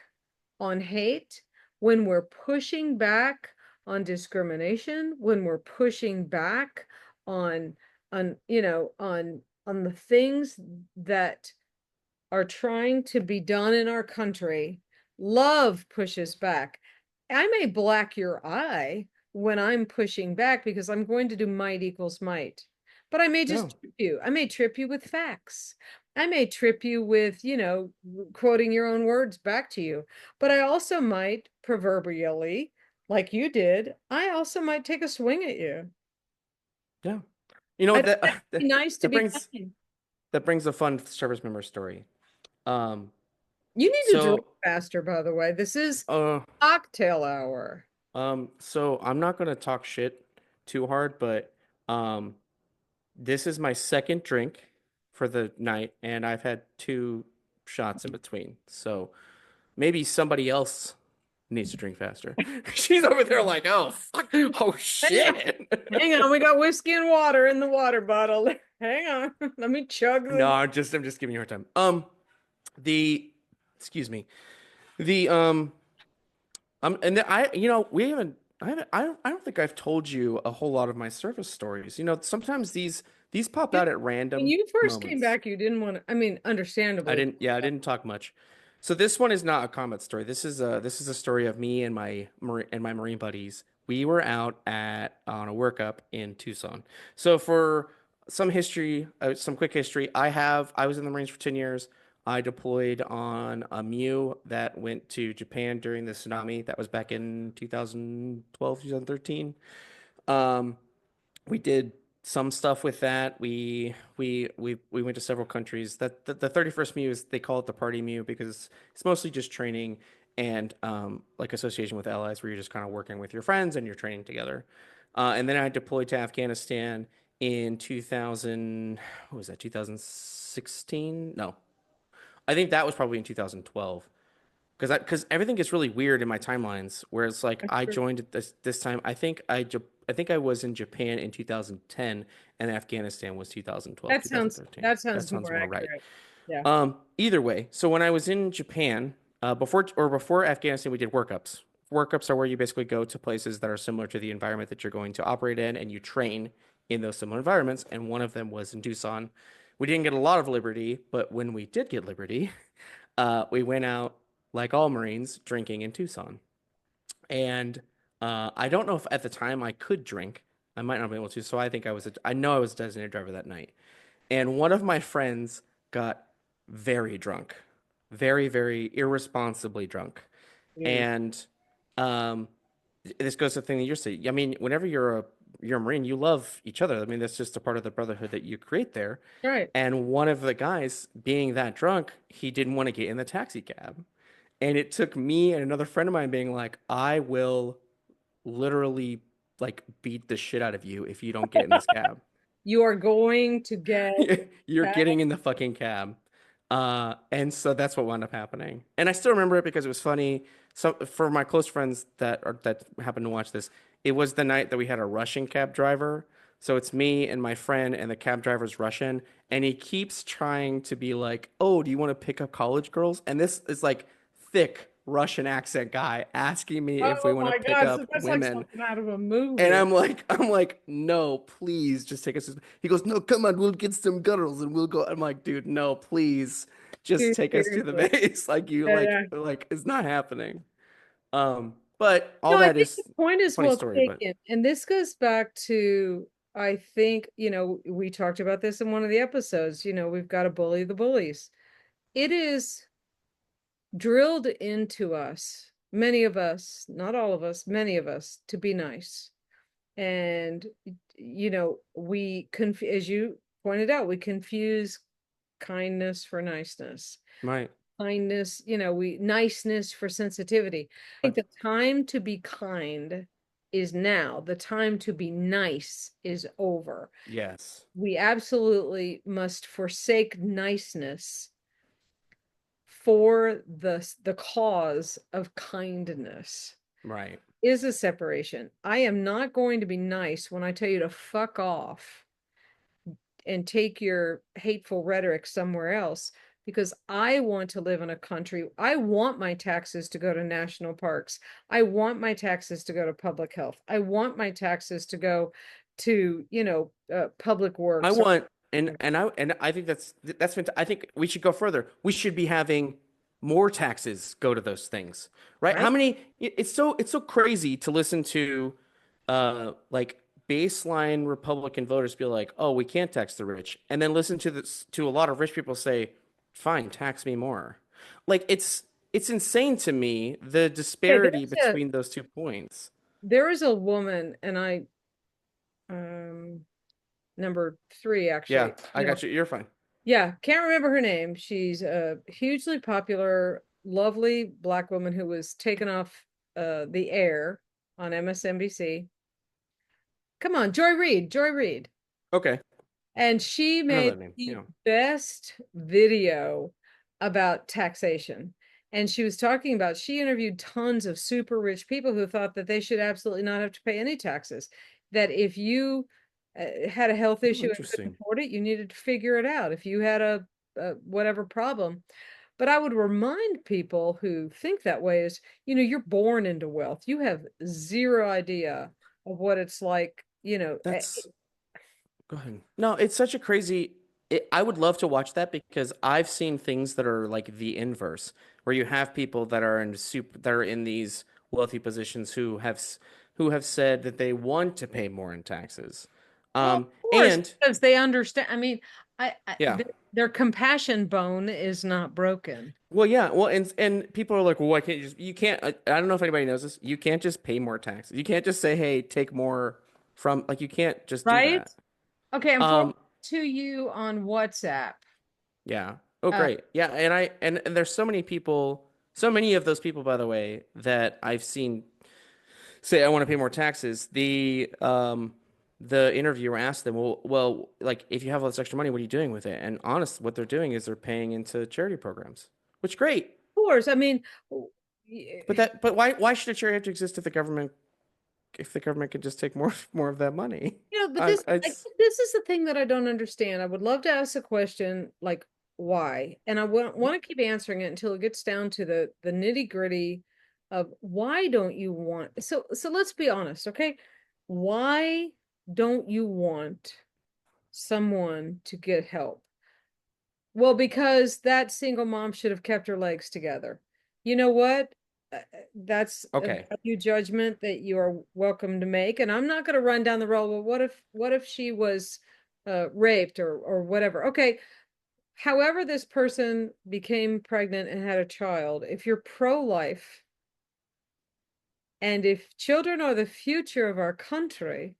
on hate, when we're pushing back on discrimination, when we're pushing back on on the things that are trying to be done in our country, love pushes back. I may black your eye when I'm pushing back because I'm going to do might equals might. But I may just Yeah. trip you. I may trip you with facts. I may trip you with, quoting your own words back to you. But I also might, proverbially, like you did, I also might take a swing at you. Yeah. You know I what don't have to be nice to that be brings kind. a fun service member story. Um, You need to drink so faster, by the way. This is uh cocktail hour. so I'm not gonna talk shit too hard, but um this is my second drink for the night, and I've had two shots in between. So maybe somebody else needs to drink faster. She's over there like, oh fuck, oh Hang on, shit. hang on. We got whiskey and water in the water bottle. Hang on. Let me chug No, the. I'm just giving you a hard time. The excuse me. The and we haven't I don't think I've told you a whole lot of my service stories. You know, sometimes these pop You, out at when random you first came moments. back, you didn't want to. I mean, understandably. I didn't talk much. So this one is not a combat story. This is a story of me and my Marine buddies. We were out at on a workup in Tucson. So for some quick history, I was in the Marines for 10 years. I deployed on a MEU that went to Japan during the tsunami. That was back in 2012, 2013. Um, we did some stuff with that. We went to several countries. The 31st Mew is they call it the party Mew because it's mostly just training and like association with allies where you're just kind of working with your friends and you're training together. And then I deployed to Afghanistan in 2000. What was that? 2016? No, I think that was probably in 2012 because everything gets really weird in my timelines. Where it's like I joined at this time. I think I was in Japan in 2010, and Afghanistan was 2012, That 2013. That sounds sounds more more right. accurate. Yeah. Either way, so when I was in Japan, before Afghanistan, we did workups. Workups are where you basically go to places that are similar to the environment that you're going to operate in, and you train in those similar environments. And one of them was in Tucson. We didn't get a lot of liberty, but when we did get liberty, we went out like all Marines drinking in Tucson. And I don't know if at the time I could drink. I might not have been able to. So I know I was a designated driver that night. And one of my friends got very drunk, very, very irresponsibly drunk. Mm. And um, this goes to the thing that you're saying. I mean, whenever you're a Marine, you love each other. I mean, that's just a part of the brotherhood that you create there. Right. And one of the guys, being that drunk, he didn't want to get in the taxi cab. And it took me and another friend of mine being like, I will literally like beat the shit out of you if you don't get in this cab. You are going to get You're that. getting in the fucking cab. And so that's what wound up happening. And I still remember it because it was funny. So for my close friends that happened to watch this, it was the night that we had a Russian cab driver. So it's me and my friend, and the cab driver's Russian, and he keeps trying to be like, "Oh, do you want to pick up college girls?" And this is like thick Russian accent guy asking me if we Oh want to my pick gosh, up that's like women. something out of a And movie. I'm like, no, please just take us. He goes, no, come on, we'll get some girls and we'll go. I'm like, dude, no, please, just Dude, take us to the seriously. base. Like you, Yeah. like it's not happening. But all No, I that think the is point is funny well story. But taken. And this goes back to, I think, we talked about this in one of the episodes. We've got to bully the bullies. It is drilled into us, many of us, not all of us, many of us, to be nice. And, as you pointed out, we confuse kindness for niceness. right, Kindness, niceness for sensitivity. I think the time to be kind is now. The time to be nice is over. yes, We absolutely must forsake niceness for the cause of kindness. right. Is a separation. I am not going to be nice when I tell you to fuck off and take your hateful rhetoric somewhere else, because I want to live in a country. I want my taxes to go to national parks. I want my taxes to go to public health. I want my taxes to go to, public I works or want and I think I think we should go further. We should be having more taxes go to those things, right? right. How many it's so crazy to listen to like baseline Republican voters be like, "Oh, we can't tax the rich." And then listen to this to a lot of rich people say, "Fine, tax me more." Like it's insane to me the Okay, disparity between those 2 points. there is a woman, and um number three Yeah, actually. I got you. You're fine. Yeah, can't remember her name. She's a hugely popular, lovely black woman who was taken off the air on MSNBC. Come on, Joy Reid, Joy Reid. Okay. And she I know made that name. the Yeah. best video about taxation. And she was talking about, she interviewed tons of super rich people who thought that they should absolutely not have to pay any taxes. That if you had a health Oh, issue and couldn't interesting. afford it, you needed to figure it out. If you had a whatever problem. But I would remind people who think that way is, you're born into wealth. You have zero idea of what it's like, That's Go ahead. No, it's such a crazy. I would love to watch that because I've seen things that are like the inverse, where you have people that are in these wealthy positions who have said that they want to pay more in taxes. Well, of course, And because they understand. I mean, yeah, their compassion bone is not broken, well, yeah, well, and people are like, well, why can't you can't. I don't know if anybody knows this. You can't just pay more taxes. You can't just say, hey, take more from like you can't just do right? that. Okay, I'm forwarding Um, to you on WhatsApp. Yeah. Oh, Uh, great. Yeah, and there's so many people, so many of those people, by the way, that I've seen say I want to pay more taxes. The interviewer asked them, well, like if you have all this extra money, what are you doing with it? And honest, what they're doing is they're paying into charity programs, which great. of course, I mean, yeah, But why should a charity have to exist if the government could just take more more of that money? but this It's this is the thing that I don't understand. I would love to ask a question like why, and I want to keep answering it until it gets down to the nitty gritty of why don't you want. So let's be honest, okay? Why don't you want someone to get help? Well, because that single mom should have kept her legs together. You know what? That's a okay. value judgment that you are welcome to make. And I'm not going to run down the road. Well, what if she was raped or whatever? Okay. However, this person became pregnant and had a child, if you're pro-life and if children are the future of our country,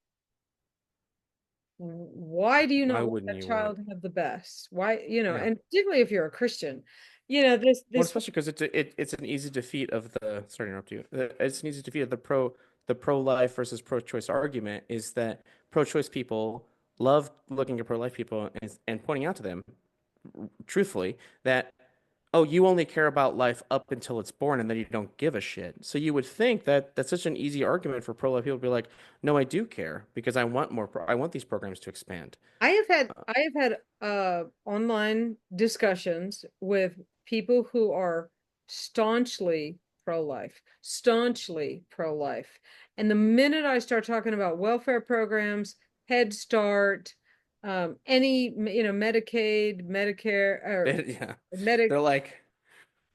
why do you Why not want wouldn't that you want? child to have the best? Why, Yeah. and particularly if you're a Christian, this Well, this especially because it's an easy defeat of the sorry to interrupt you. It's an easy defeat of the pro-life versus pro-choice argument is that pro-choice people love looking at pro-life people and pointing out to them truthfully, that, oh, you only care about life up until it's born and then you don't give a shit. So you would think that that's such an easy argument for pro-life people to be like, no, I do care because I want these programs to expand. I have had online discussions with people who are staunchly pro-life. And the minute I start talking about welfare programs, Head Start, any, Medicaid, Medicare, or Yeah. Medic, They're like, oh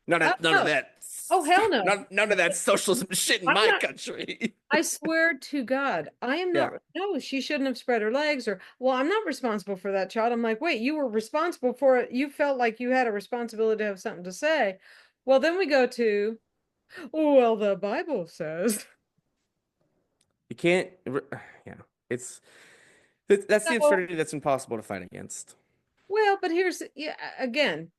none of no, that, oh hell no. none of that socialism shit in I'm my not country. I swear to God, I am Yeah. not, no, she shouldn't have spread her legs, or, well, I'm not responsible for that child. I'm like, wait, you were responsible for it. You felt like you had a responsibility to have something to say. Well, then we go to, oh, well, the Bible says. You can't, yeah. It's, that's the So, absurdity that's impossible to fight against. well, but here's, yeah, again,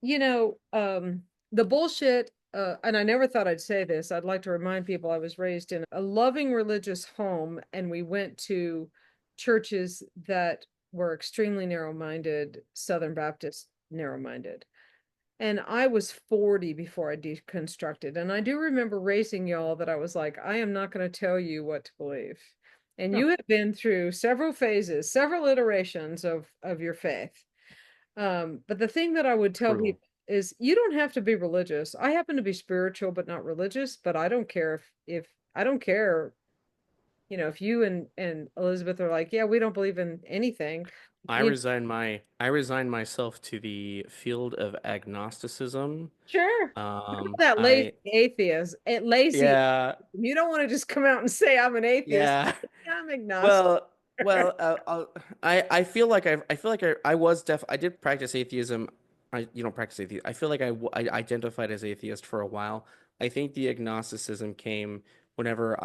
the bullshit, and I never thought I'd say this. I'd like to remind people I was raised in a loving religious home, and we went to churches that were extremely narrow-minded, Southern Baptist narrow-minded. And I was 40 before I deconstructed. And I do remember raising y'all that I was like, I am not going to tell you what to believe. And No, you have been through several phases, several iterations of your faith. But the thing that I would tell true. people is you don't have to be religious. I happen to be spiritual, but not religious, but I don't care if I don't care, if you and Elizabeth are like, yeah, we don't believe in anything. You I resign myself to the field of agnosticism. sure. Um, That lazy I atheist, lazy. yeah, You don't want to just come out and say I'm an atheist. yeah. Yeah, I'm agnostic. Well, I feel like I feel like I did practice atheism. You don't practice atheism. I feel like I identified as atheist for a while. I think the agnosticism came whenever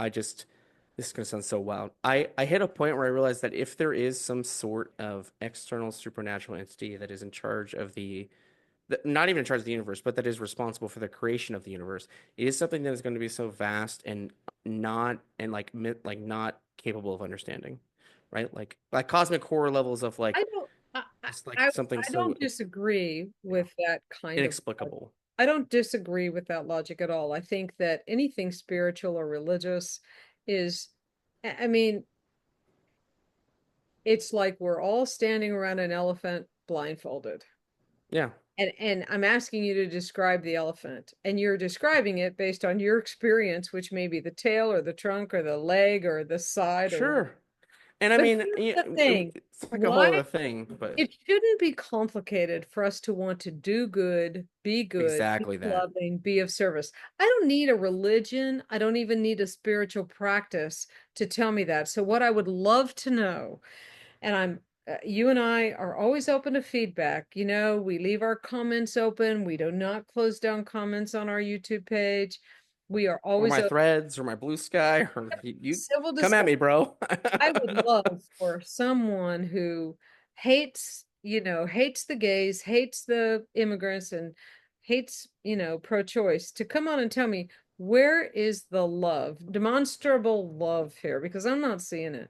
this is gonna sound so wild. I hit a point where I realized that if there is some sort of external supernatural entity that is in charge of not even in charge of the universe, but that is responsible for the creation of the universe, it is something that is going to be so vast and not and like not capable of understanding, right? Like cosmic horror levels of I like don't just like I something I so don't disagree you know with that kind of logic. inexplicable. I don't disagree with that logic at all. I think that anything spiritual or religious is, I mean, it's like we're all standing around an elephant blindfolded. Yeah, And I'm asking you to describe the elephant, and you're describing it based on your experience, which may be the tail or the trunk or the leg or the side or what. sure. And I But mean, here's the thing. it's like a whole Why other thing, but it shouldn't be complicated for us to want to do good, be exactly that. loving, be of service. I don't need a religion. I don't even need a spiritual practice to tell me that. So what I would love to know, and you and I are always open to feedback. We leave our comments open. We do not close down comments on our YouTube page. We are Or always my open threads, or my blue sky, or to you civil come at discussion. me, bro. I would love for someone who hates the gays, hates the immigrants, and hates, pro-choice to come on and tell me, where is the love, demonstrable love here? Because I'm not seeing it.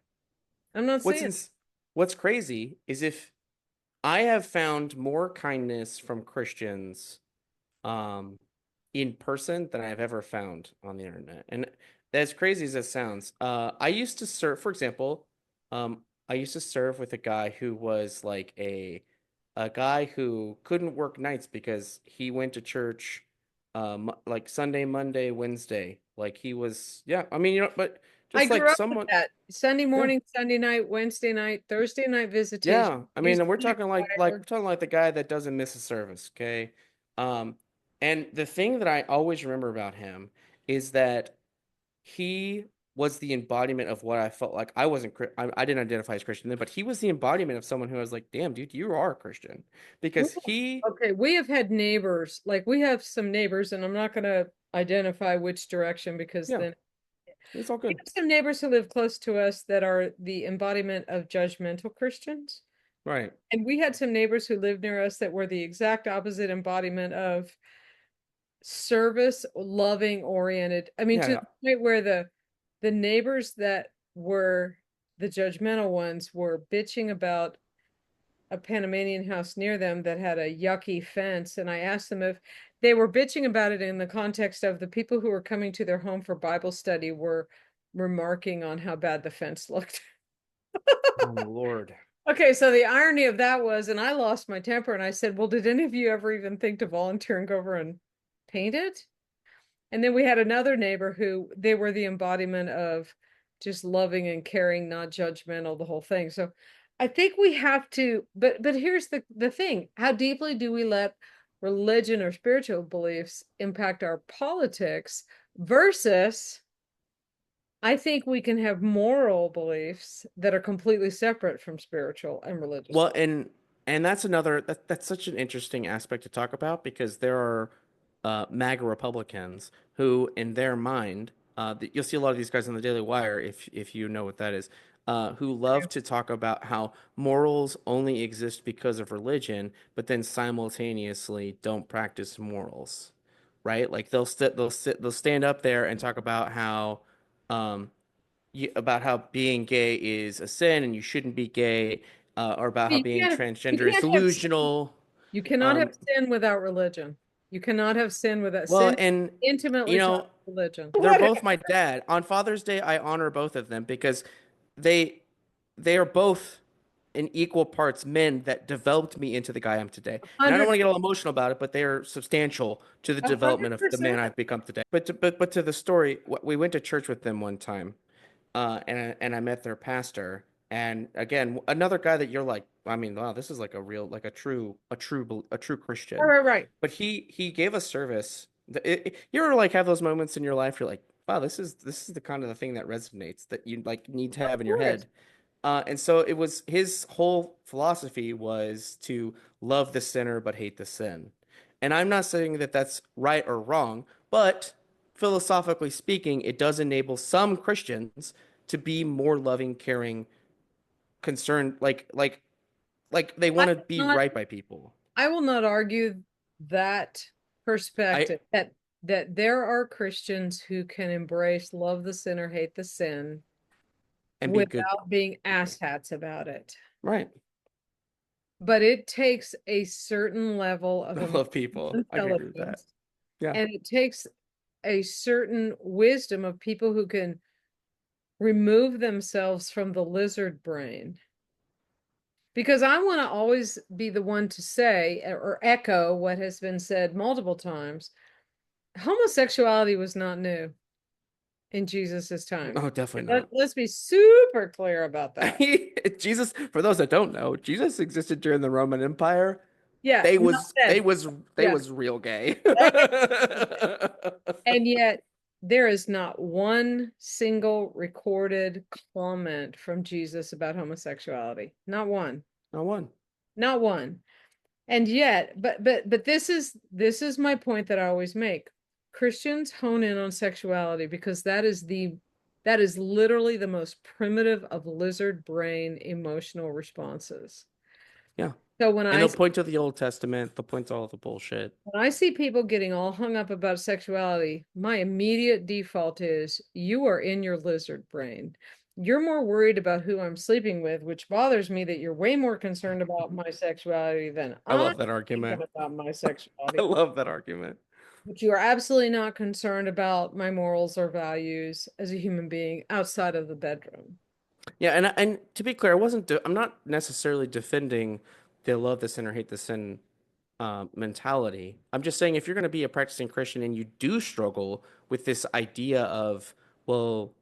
I'm not What's seeing in, it. what's crazy is if I have found more kindness from Christians um in person than I've ever found on the internet. And as crazy as it sounds, I used to serve, for example, I used to serve with a guy who was like a guy who couldn't work nights because he went to church like Sunday, Monday, Wednesday. Like he was, yeah, I mean, but I just like grew up with someone, that. Sunday yeah. morning, Sunday night, Wednesday night, Thursday night visitation. Yeah, I He's mean, we're in talking choir. we're talking like the guy that doesn't miss a service, okay? Um, and the thing that I always remember about him is that he was the embodiment of what I felt like I wasn't I didn't identify as Christian then, but he was the embodiment of someone who was like, "Damn, dude, you are a Christian." Because he, Okay, we have had neighbors, like we have some neighbors, and I'm not going to identify which direction because yeah, then it's all we good. have some neighbors who live close to us that are the embodiment of judgmental Christians. Right. And we had some neighbors who lived near us that were the exact opposite embodiment of service, loving, oriented. I mean, Yeah, to yeah. the point where the neighbors that were the judgmental ones were bitching about a Panamanian house near them that had a yucky fence, and I asked them if they were bitching about it in the context of the people who were coming to their home for Bible study were remarking on how bad the fence looked. Oh, Lord. Okay, so the irony of that was, and I lost my temper and I said, well, did any of you ever even think to volunteer and go over and paint it? And then we had another neighbor who they were the embodiment of just loving and caring, not judgmental, the whole thing. So I think we have to, but here's the thing. How deeply do we let religion or spiritual beliefs impact our politics versus I think we can have moral beliefs that are completely separate from spiritual and religious. Well, and that's that's such an interesting aspect to talk about because there are MAGA Republicans who, in their mind, you'll see a lot of these guys on the Daily Wire, if you know what that is, who love to talk about how morals only exist because of religion, but then simultaneously don't practice morals, right? Like they'll stand up there and talk about how um, about how being gay is a sin and you shouldn't be gay, or about how You being can't, you transgender is can't have sin. delusional. You cannot have Um, sin without religion. You cannot have sin without well, sin and intimately you tied know, to religion. they're Whatever. both my dad. On Father's Day, I honor both of them because they they are both in equal parts men that developed me into the guy I am today. And I don't Hundred, want to get all emotional about it, but they are substantial to the a hundred development of the man percent. I've become today. But to the story, we went to church with them one time, and I met their pastor. And again, another guy that you're like, I mean, wow, this is like a real, like a true Right, Christian. right, right. But he gave us service. You ever like have those moments in your life? You're like, wow, this is the kind of the thing that resonates that you like need to Of have in your course. head. And so it was his whole philosophy was to love the sinner but hate the sin. And I'm not saying that that's right or wrong, but philosophically speaking, it does enable some Christians to be more loving, caring, concerned, like they I want to will be not, right by people. I will not argue that I perspective that there are Christians who can embrace love the sinner, hate the sin and be good without being people. asshats about it. Right. But it takes a certain level of I emotional love people. I can agree with that. intelligence, Yeah. and it takes a certain wisdom of people who can remove themselves from the lizard brain. Because I want to always be the one to say or echo what has been said multiple times. Homosexuality was not new in Jesus's time. Oh, definitely Let, not. let's be super clear about that. Jesus, for those that don't know, Jesus existed during the Roman Empire. Yeah, They not was they then. was they Yeah. was real gay. And yet there is not one single recorded comment from Jesus about homosexuality. Not one. Not one. Not one. And yet, but this is my point that I always make. Christians hone in on sexuality because that is literally the most primitive of lizard brain emotional responses. Yeah. So And they'll point to the Old Testament. They'll point to all the bullshit. when I see people getting all hung up about sexuality, my immediate default is you are in your lizard brain. You're more worried about who I'm sleeping with, which bothers me that you're way more concerned about my sexuality than I I'm love that thinking argument. about my I sexuality. love that argument. But you are absolutely not concerned about my morals or values as a human being outside of the bedroom. Yeah, and to be clear, I'm not necessarily defending the love the sin or hate the sin mentality. I'm just saying if you're going to be a practicing Christian and you do struggle with this idea of, well,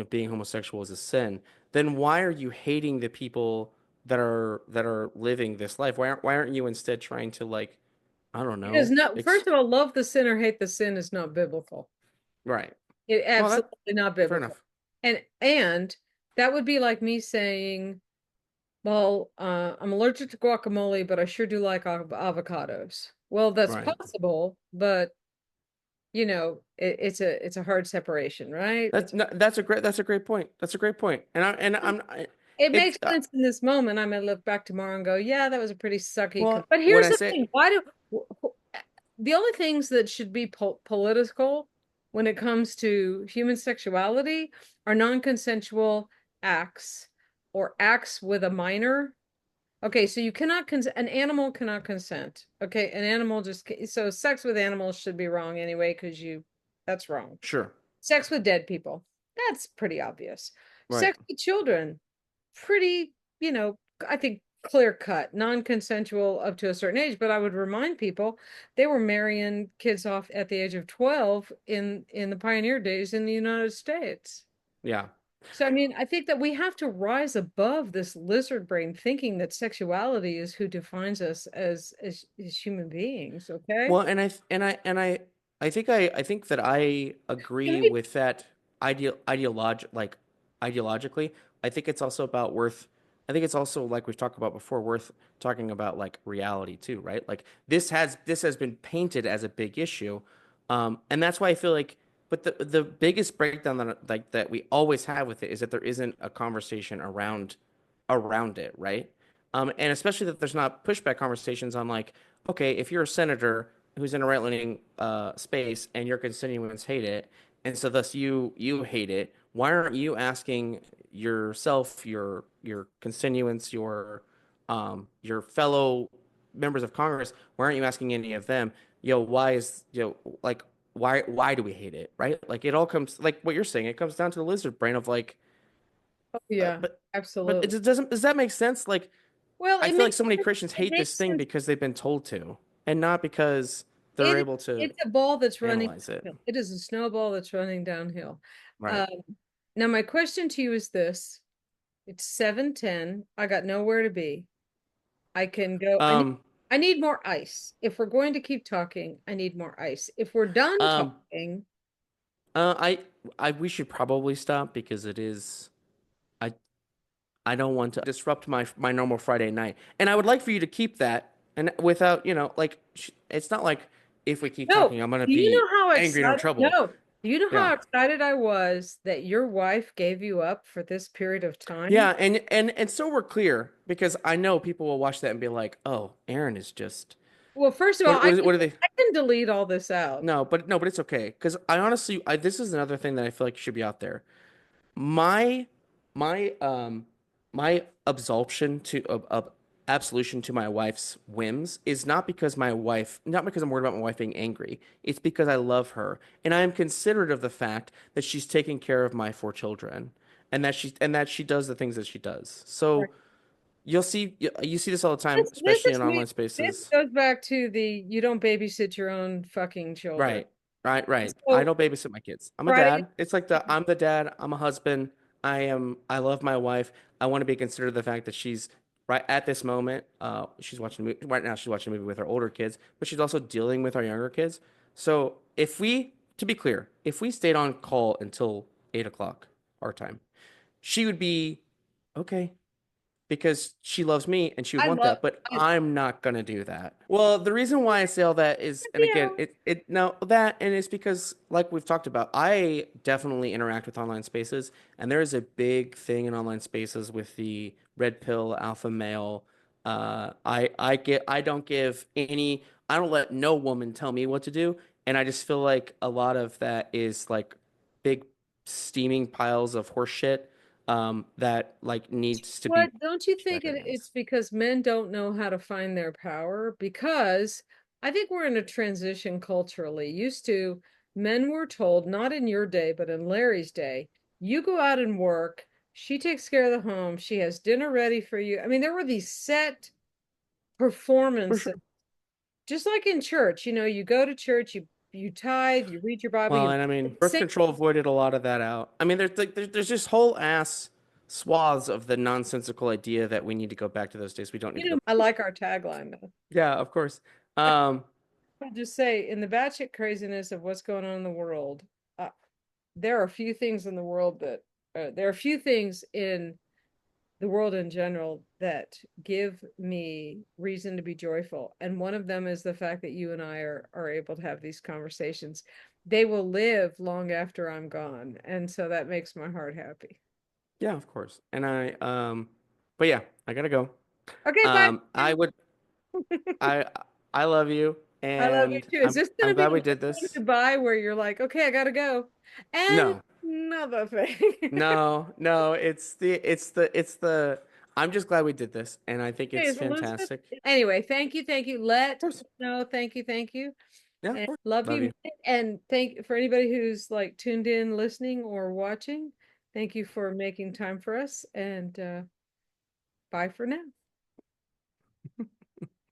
being homosexual is a sin, then why are you hating the people that are living this life? Why aren't you instead trying to like, I don't Because know, no, first of all, love the sin or hate the sin is not biblical. right. It Well, that absolutely not fair biblical. enough. And that would be like me saying, well, I'm allergic to guacamole, but I sure do like avocados. Well, that's Right. possible, but it's a hard separation, right? That's no, that's a great point. That's a great point. And It it's makes sense in this moment. I may look back tomorrow and go, yeah, that was a pretty sucky. well, But when here's I the say thing. The only things that should be political when it comes to human sexuality are non-consensual acts or acts with a minor. Okay, so you cannot an animal cannot consent. Okay, an animal just so sex with animals should be wrong anyway because that's wrong. Sure. Sex with dead people, that's pretty obvious. Right. Sex with children, pretty, I think clear cut, non-consensual up to a certain age, but I would remind people they were marrying kids off at the age of 12 in the pioneer days in the United States. Yeah. So, I mean, I think that we have to rise above this lizard brain thinking that sexuality is who defines us as human beings, okay? Well, I think that I Can agree we with that ideologically. I think it's also about worth. I think it's also like we've talked about before, worth talking about like reality too, right? Like this has been painted as a big issue, and that's why I feel like. But the biggest breakdown that we always have with it is that there isn't a conversation around it, right? And especially that there's not pushback conversations on like, okay, if you're a senator who's in a right-leaning space and your constituents hate it, and so thus you hate it, why aren't you asking yourself, your constituents, your fellow members of Congress, why aren't you asking any of them, why is, like why do we hate it, right? Like it all comes like what you're saying, it comes down to the lizard brain of like, Oh, yeah, but absolutely. it doesn't, does that make sense? Like Well, I it feel like makes so many Christians it hate this makes thing sense. because they've been told to, and not because they're It able to it's a ball that's running analyze it. downhill. It is a snowball that's running downhill. Right. Um, Now my question to you is this. It's 7:10. I got nowhere to be. I can go. Um, I need more ice. If we're going to keep talking, I need more ice. If we're done um, talking, uh, I, we should probably stop because it is, I, I don't want to disrupt my normal Friday night, and I would like for you to keep that, and without, like, it's not like if we keep no. talking, I'm gonna Do you be know how angry and in excited? trouble. No. Do you know Yeah. how excited I was that your wife gave you up for this period of time? Yeah, and so we're clear because I know people will watch that and be like, "Oh, Aaron is just Well, first of all, what are they?" I can delete all this out. No, but it's okay because I honestly, this is another thing that I feel like should be out there. My my my absolution absolution to my wife's whims is not because I'm worried about my wife being angry. It's because I love her and I am considerate of the fact that she's taking care of my four children and that she does the things that she does. Right. So you see this all the time, This especially is in me. online This spaces. goes back to the you don't babysit your own fucking children. Right. Right. I So don't babysit my kids. I'm a Friday, dad. It's like I'm the dad, I'm a husband. I love my wife. I want to be considered the fact that she's right at this moment, she's watching a movie right now, she's watching a movie with her older kids, but she's also dealing with our younger kids. So if we, to be clear, if we stayed on call until 8 o'clock our time, she would be okay because she loves me and she would I want love that, but I, I'm not gonna do that. Well, the reason why I say all that is, and again, yeah. it no that and it's because like we've talked about, I definitely interact with online spaces, and there is a big thing in online spaces with the red pill alpha male. I don't give any, I don't let no woman tell me what to do, and I just feel like a lot of that is like big steaming piles of horse shit that like needs to be What don't you pushed think back it's against. because men don't know how to find their power? Because I think we're in a transition culturally. Used to, men were told, not in your day, but in Larry's day, you go out and work, she takes care of the home, she has dinner ready for you. I mean, there were these set For performances, sure. just like in church, you go to church, you tithe, you read your Bible, Well, you and I mean, birth sing, control avoided a lot of that out. I mean, there's just whole ass swaths of the nonsensical idea that we need to go back to those days. We don't need to go. I like our tagline though. Yeah, of course. Um, I'll just say, in the batshit craziness of what's going on in the world, uh, there are a few things in the world that there are a few things in the world in general that give me reason to be joyful. And one of them is the fact that you and I are able to have these conversations. They will live long after I'm gone. And so that makes my heart happy. yeah, of course. And but yeah, I gotta go. Okay, bye. I would, I, I love you, I love you and too. Is this going I'm to be glad we the did one this. goodbye where you're like, okay, I gotta go? And No, another thing. no, it's the I'm just glad we did this, and I think Hey, it's is Elizabeth? fantastic. Anyway, thank you. Of Let course. no, thank you. Yeah, of And course. love Love you. you. And thank for anybody who's like tuned in, listening or watching. Thank you for making time for us. And bye for now.